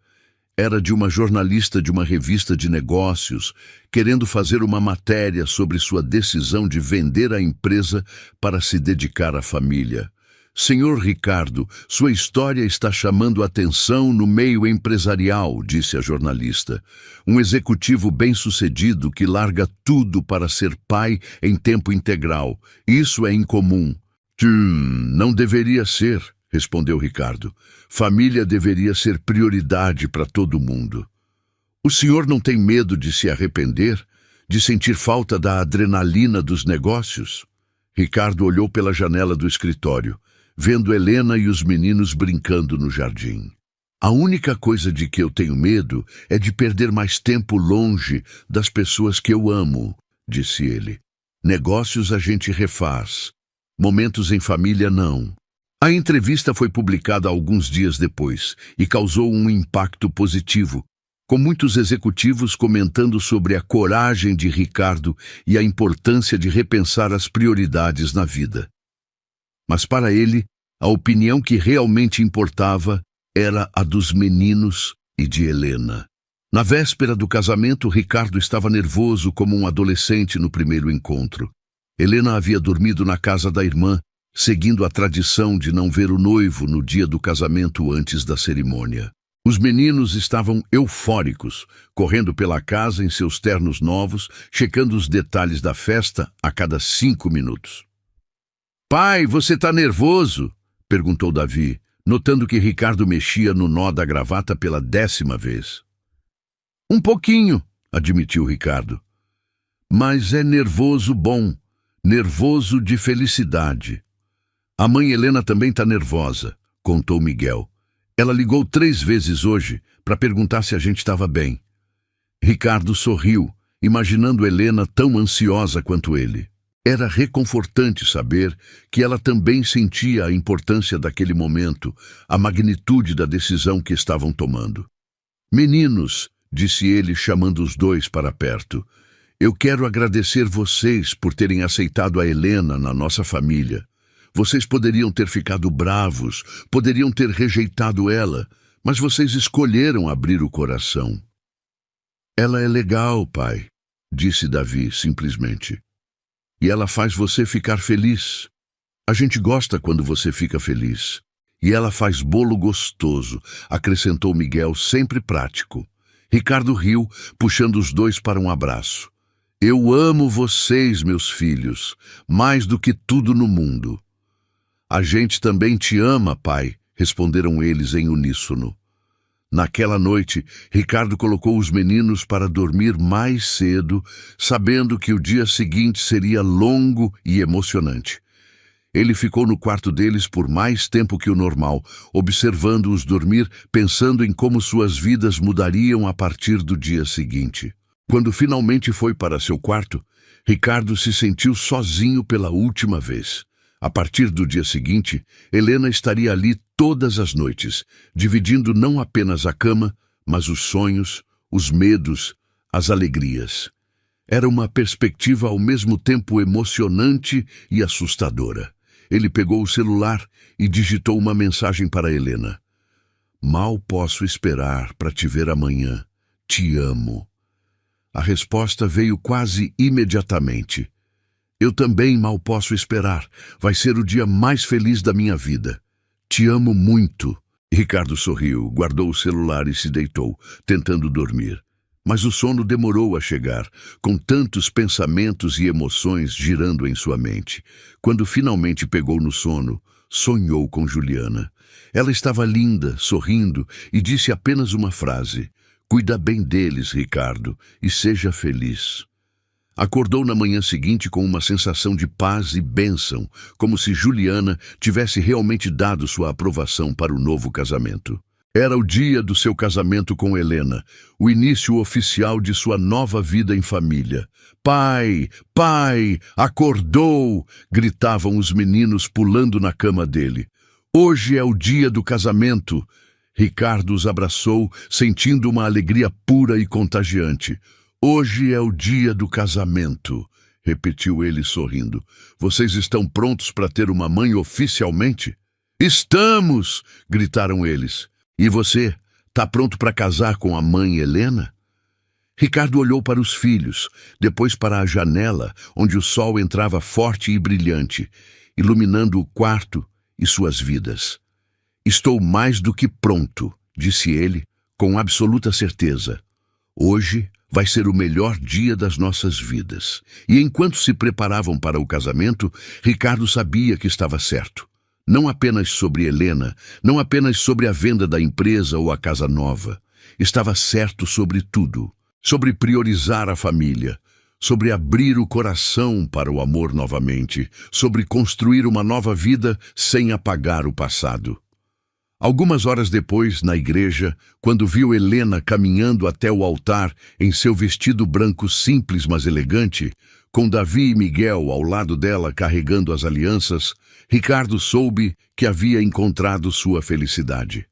Speaker 1: Era de uma jornalista de uma revista de negócios, querendo fazer uma matéria sobre sua decisão de vender a empresa para se dedicar à família. Senhor Ricardo, sua história está chamando atenção no meio empresarial, disse a jornalista. Um executivo bem-sucedido que larga tudo para ser pai em tempo integral. Isso é incomum. Não deveria ser, respondeu Ricardo. Família deveria ser prioridade para todo mundo. O senhor não tem medo de se arrepender? De sentir falta da adrenalina dos negócios? Ricardo olhou pela janela do escritório, vendo Helena e os meninos brincando no jardim. A única coisa de que eu tenho medo é de perder mais tempo longe das pessoas que eu amo, disse ele. Negócios a gente refaz. Momentos em família, não. A entrevista foi publicada alguns dias depois e causou um impacto positivo, com muitos executivos comentando sobre a coragem de Ricardo e a importância de repensar as prioridades na vida. Mas para ele, a opinião que realmente importava era a dos meninos e de Helena. Na véspera do casamento, Ricardo estava nervoso como um adolescente no primeiro encontro. Helena havia dormido na casa da irmã, seguindo a tradição de não ver o noivo no dia do casamento antes da cerimônia. Os meninos estavam eufóricos, correndo pela casa em seus ternos novos, checando os detalhes da festa a cada 5 minutos. "Pai, você está nervoso?" perguntou Davi, notando que Ricardo mexia no nó da gravata pela 10ª vez. "Um pouquinho", admitiu Ricardo. "Mas é nervoso bom, nervoso de felicidade." "A mãe Helena também está nervosa", contou Miguel. "Ela ligou 3 vezes hoje para perguntar se a gente estava bem." Ricardo sorriu, imaginando Helena tão ansiosa quanto ele. Era reconfortante saber que ela também sentia a importância daquele momento, a magnitude da decisão que estavam tomando. "Meninos", disse ele, chamando os dois para perto, "eu quero agradecer vocês por terem aceitado a Helena na nossa família. Vocês poderiam ter ficado bravos, poderiam ter rejeitado ela, mas vocês escolheram abrir o coração." "Ela é legal, pai", disse Davi simplesmente. "E ela faz você ficar feliz. A gente gosta quando você fica feliz. E ela faz bolo gostoso", acrescentou Miguel, sempre prático. Ricardo riu, puxando os dois para um abraço. "Eu amo vocês, meus filhos, mais do que tudo no mundo." "A gente também te ama, pai", responderam eles em uníssono. Naquela noite, Ricardo colocou os meninos para dormir mais cedo, sabendo que o dia seguinte seria longo e emocionante. Ele ficou no quarto deles por mais tempo que o normal, observando-os dormir, pensando em como suas vidas mudariam a partir do dia seguinte. Quando finalmente foi para seu quarto, Ricardo se sentiu sozinho pela última vez. A partir do dia seguinte, Helena estaria ali todas as noites, dividindo não apenas a cama, mas os sonhos, os medos, as alegrias. Era uma perspectiva ao mesmo tempo emocionante e assustadora. Ele pegou o celular e digitou uma mensagem para Helena. "Mal posso esperar para te ver amanhã. Te amo." A resposta veio quase imediatamente. "Eu também mal posso esperar. Vai ser o dia mais feliz da minha vida. Te amo muito." Ricardo sorriu, guardou o celular e se deitou, tentando dormir. Mas o sono demorou a chegar, com tantos pensamentos e emoções girando em sua mente. Quando finalmente pegou no sono, sonhou com Juliana. Ela estava linda, sorrindo, e disse apenas uma frase: "Cuida bem deles, Ricardo, e seja feliz." Acordou na manhã seguinte com uma sensação de paz e bênção, como se Juliana tivesse realmente dado sua aprovação para o novo casamento. Era o dia do seu casamento com Helena, o início oficial de sua nova vida em família. "Pai, pai, acordou!" gritavam os meninos pulando na cama dele. "Hoje é o dia do casamento." Ricardo os abraçou, sentindo uma alegria pura e contagiante. "Hoje é o dia do casamento", repetiu ele sorrindo. "Vocês estão prontos para ter uma mãe oficialmente?" "Estamos!" gritaram eles. "E você, está pronto para casar com a mãe Helena?" Ricardo olhou para os filhos, depois para a janela, onde o sol entrava forte e brilhante, iluminando o quarto e suas vidas. "Estou mais do que pronto", disse ele, com absoluta certeza. "Hoje vai ser o melhor dia das nossas vidas." E enquanto se preparavam para o casamento, Ricardo sabia que estava certo. Não apenas sobre Helena, não apenas sobre a venda da empresa ou a casa nova. Estava certo sobre tudo. Sobre priorizar a família, sobre abrir o coração para o amor novamente, sobre construir uma nova vida sem apagar o passado. Algumas horas depois, na igreja, quando viu Helena caminhando até o altar em seu vestido branco simples mas elegante, com Davi e Miguel ao lado dela carregando as alianças, Ricardo soube que havia encontrado sua felicidade.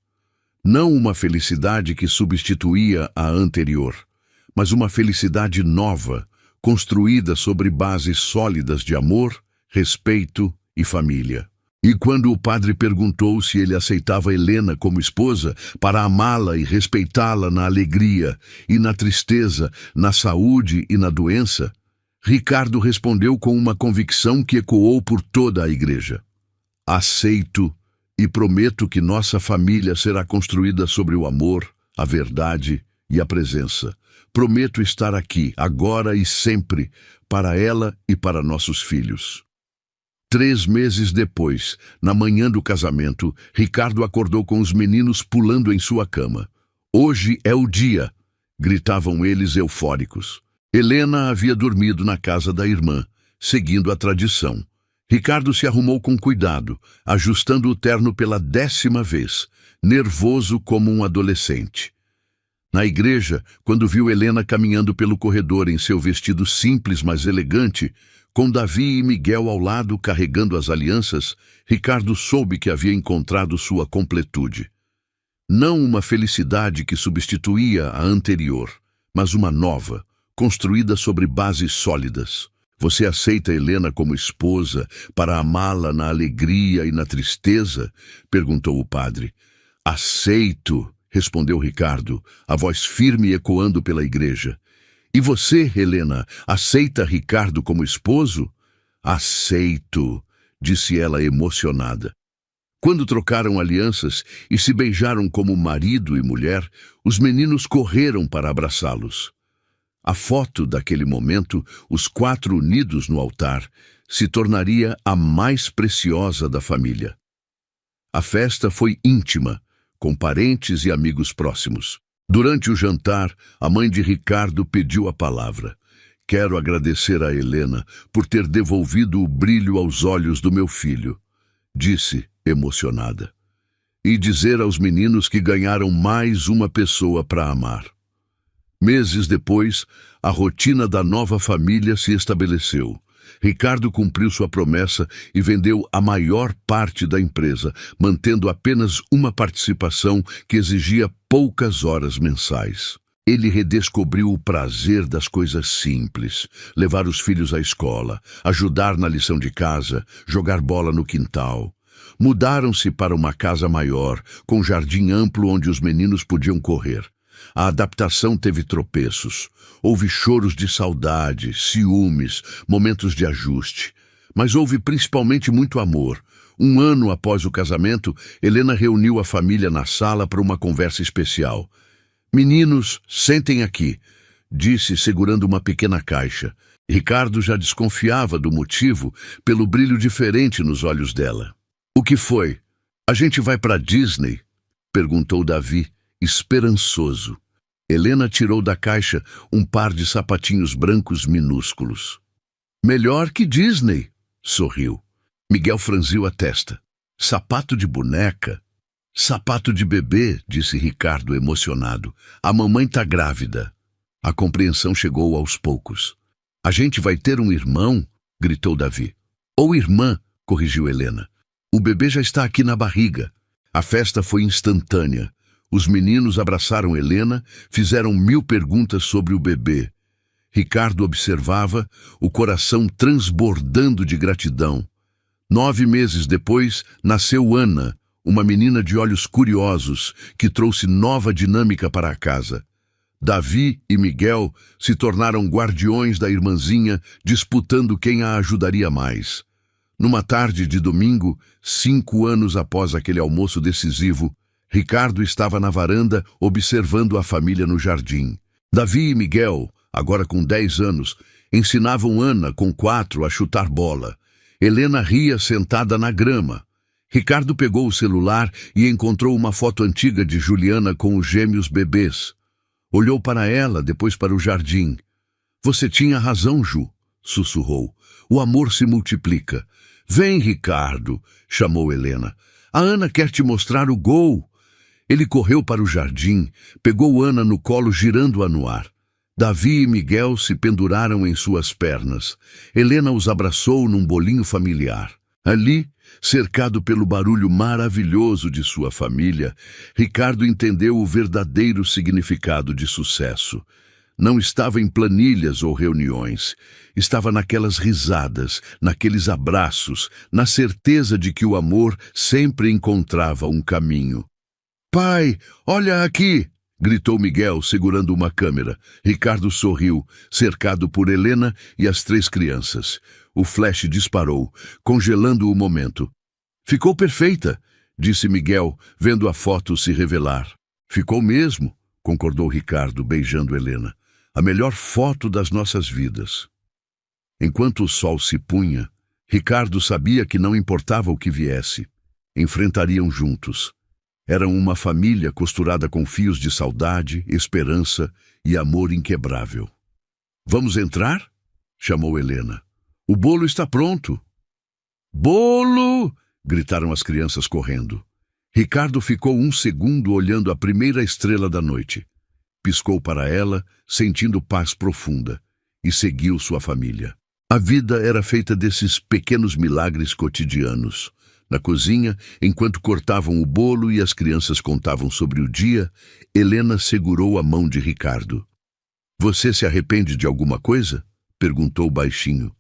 Speaker 1: Não uma felicidade que substituía a anterior, mas uma felicidade nova, construída sobre bases sólidas de amor, respeito e família. E quando o padre perguntou se ele aceitava Helena como esposa para amá-la e respeitá-la na alegria e na tristeza, na saúde e na doença, Ricardo respondeu com uma convicção que ecoou por toda a igreja: "Aceito e prometo que nossa família será construída sobre o amor, a verdade e a presença. Prometo estar aqui, agora e sempre, para ela e para nossos filhos." 3 meses depois, na manhã do casamento, Ricardo acordou com os meninos pulando em sua cama. "Hoje é o dia!" gritavam eles eufóricos. Helena havia dormido na casa da irmã, seguindo a tradição. Ricardo se arrumou com cuidado, ajustando o terno pela 10ª vez, nervoso como um adolescente. Na igreja, quando viu Helena caminhando pelo corredor em seu vestido simples mas elegante, com Davi e Miguel ao lado carregando as alianças, Ricardo soube que havia encontrado sua completude. Não uma felicidade que substituía a anterior, mas uma nova, construída sobre bases sólidas. "Você aceita Helena como esposa para amá-la na alegria e na tristeza?" perguntou o padre. "Aceito", respondeu Ricardo, a voz firme ecoando pela igreja. "E você, Helena, aceita Ricardo como esposo?" "Aceito", disse ela emocionada. Quando trocaram alianças e se beijaram como marido e mulher, os meninos correram para abraçá-los. A foto daquele momento, os 4 unidos no altar, se tornaria a mais preciosa da família. A festa foi íntima, com parentes e amigos próximos. Durante o jantar, a mãe de Ricardo pediu a palavra. "Quero agradecer a Helena por ter devolvido o brilho aos olhos do meu filho", disse, emocionada. "E dizer aos meninos que ganharam mais uma pessoa para amar." Meses depois, a rotina da nova família se estabeleceu. Ricardo cumpriu sua promessa e vendeu a maior parte da empresa, mantendo apenas uma participação que exigia poucas horas mensais. Ele redescobriu o prazer das coisas simples: levar os filhos à escola, ajudar na lição de casa, jogar bola no quintal. Mudaram-se para uma casa maior, com jardim amplo onde os meninos podiam correr. A adaptação teve tropeços. Houve choros de saudade, ciúmes, momentos de ajuste. Mas houve principalmente muito amor. 1 ano após o casamento, Helena reuniu a família na sala para uma conversa especial. "Meninos, sentem aqui", disse, segurando uma pequena caixa. Ricardo já desconfiava do motivo pelo brilho diferente nos olhos dela. O que foi? A gente vai para Disney? Perguntou Davi, esperançoso. Helena tirou da caixa um par de sapatinhos brancos minúsculos. Melhor que Disney, sorriu. Miguel franziu a testa. Sapato de boneca? Sapato de bebê, disse Ricardo emocionado. A mamãe tá grávida. A compreensão chegou aos poucos. A gente vai ter um irmão? Gritou Davi. Ou irmã, corrigiu Helena. O bebê já está aqui na barriga. A festa foi instantânea. Os meninos abraçaram Helena, fizeram 1000 perguntas sobre o bebê. Ricardo observava, o coração transbordando de gratidão. 9 meses depois, nasceu Ana, uma menina de olhos curiosos, que trouxe nova dinâmica para a casa. Davi e Miguel se tornaram guardiões da irmãzinha, disputando quem a ajudaria mais. Numa tarde de domingo, 5 anos após aquele almoço decisivo, Ricardo estava na varanda observando a família no jardim. Davi e Miguel, agora com 10 anos, ensinavam Ana, com 4, a chutar bola. Helena ria sentada na grama. Ricardo pegou o celular e encontrou uma foto antiga de Juliana com os gêmeos bebês. Olhou para ela, depois para o jardim. Você tinha razão, Ju, sussurrou. O amor se multiplica. Vem, Ricardo, chamou Helena. A Ana quer te mostrar o gol. Ele correu para o jardim, pegou Ana no colo girando-a no ar. Davi e Miguel se penduraram em suas pernas. Helena os abraçou num bolinho familiar. Ali, cercado pelo barulho maravilhoso de sua família, Ricardo entendeu o verdadeiro significado de sucesso. Não estava em planilhas ou reuniões. Estava naquelas risadas, naqueles abraços, na certeza de que o amor sempre encontrava um caminho. Pai, olha aqui! Gritou Miguel, segurando uma câmera. Ricardo sorriu, cercado por Helena e as 3 crianças. O flash disparou, congelando o momento. Ficou perfeita, disse Miguel, vendo a foto se revelar. Ficou mesmo, concordou Ricardo, beijando Helena. A melhor foto das nossas vidas. Enquanto o sol se punha, Ricardo sabia que não importava o que viesse. Enfrentariam juntos. Eram uma família costurada com fios de saudade, esperança e amor inquebrável. Vamos entrar? Chamou Helena. O bolo está pronto. Bolo! Gritaram as crianças correndo. Ricardo ficou 1 segundo olhando a primeira estrela da noite. Piscou para ela, sentindo paz profunda, e seguiu sua família. A vida era feita desses pequenos milagres cotidianos. Na cozinha, enquanto cortavam o bolo e as crianças contavam sobre o dia, Helena segurou a mão de Ricardo. Você se arrepende de alguma coisa? Perguntou baixinho.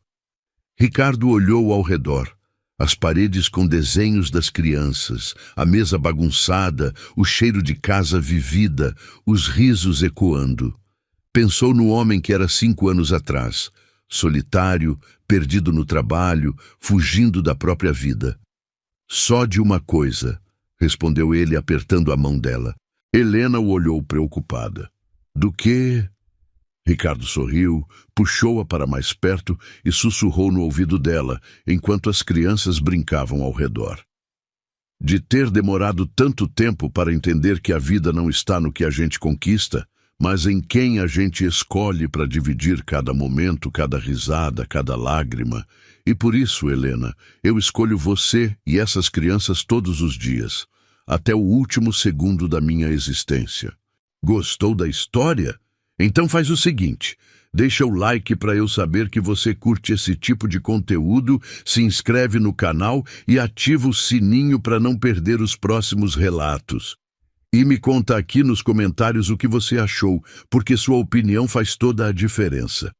Speaker 1: Ricardo olhou ao redor. As paredes com desenhos das crianças, a mesa bagunçada, o cheiro de casa vivida, os risos ecoando. Pensou no homem que era 5 anos atrás, solitário, perdido no trabalho, fugindo da própria vida. Só de uma coisa, respondeu ele apertando a mão dela. Helena o olhou preocupada. Do quê? Ricardo sorriu, puxou-a para mais perto e sussurrou no ouvido dela, enquanto as crianças brincavam ao redor. De ter demorado tanto tempo para entender que a vida não está no que a gente conquista, mas em quem a gente escolhe para dividir cada momento, cada risada, cada lágrima. E por isso, Helena, eu escolho você e essas crianças todos os dias, até o último segundo da minha existência. Gostou da história? Então faz o seguinte, deixa o like para eu saber que você curte esse tipo de conteúdo, se inscreve no canal e ativa o sininho para não perder os próximos relatos. E me conta aqui nos comentários o que você achou, porque sua opinião faz toda a diferença.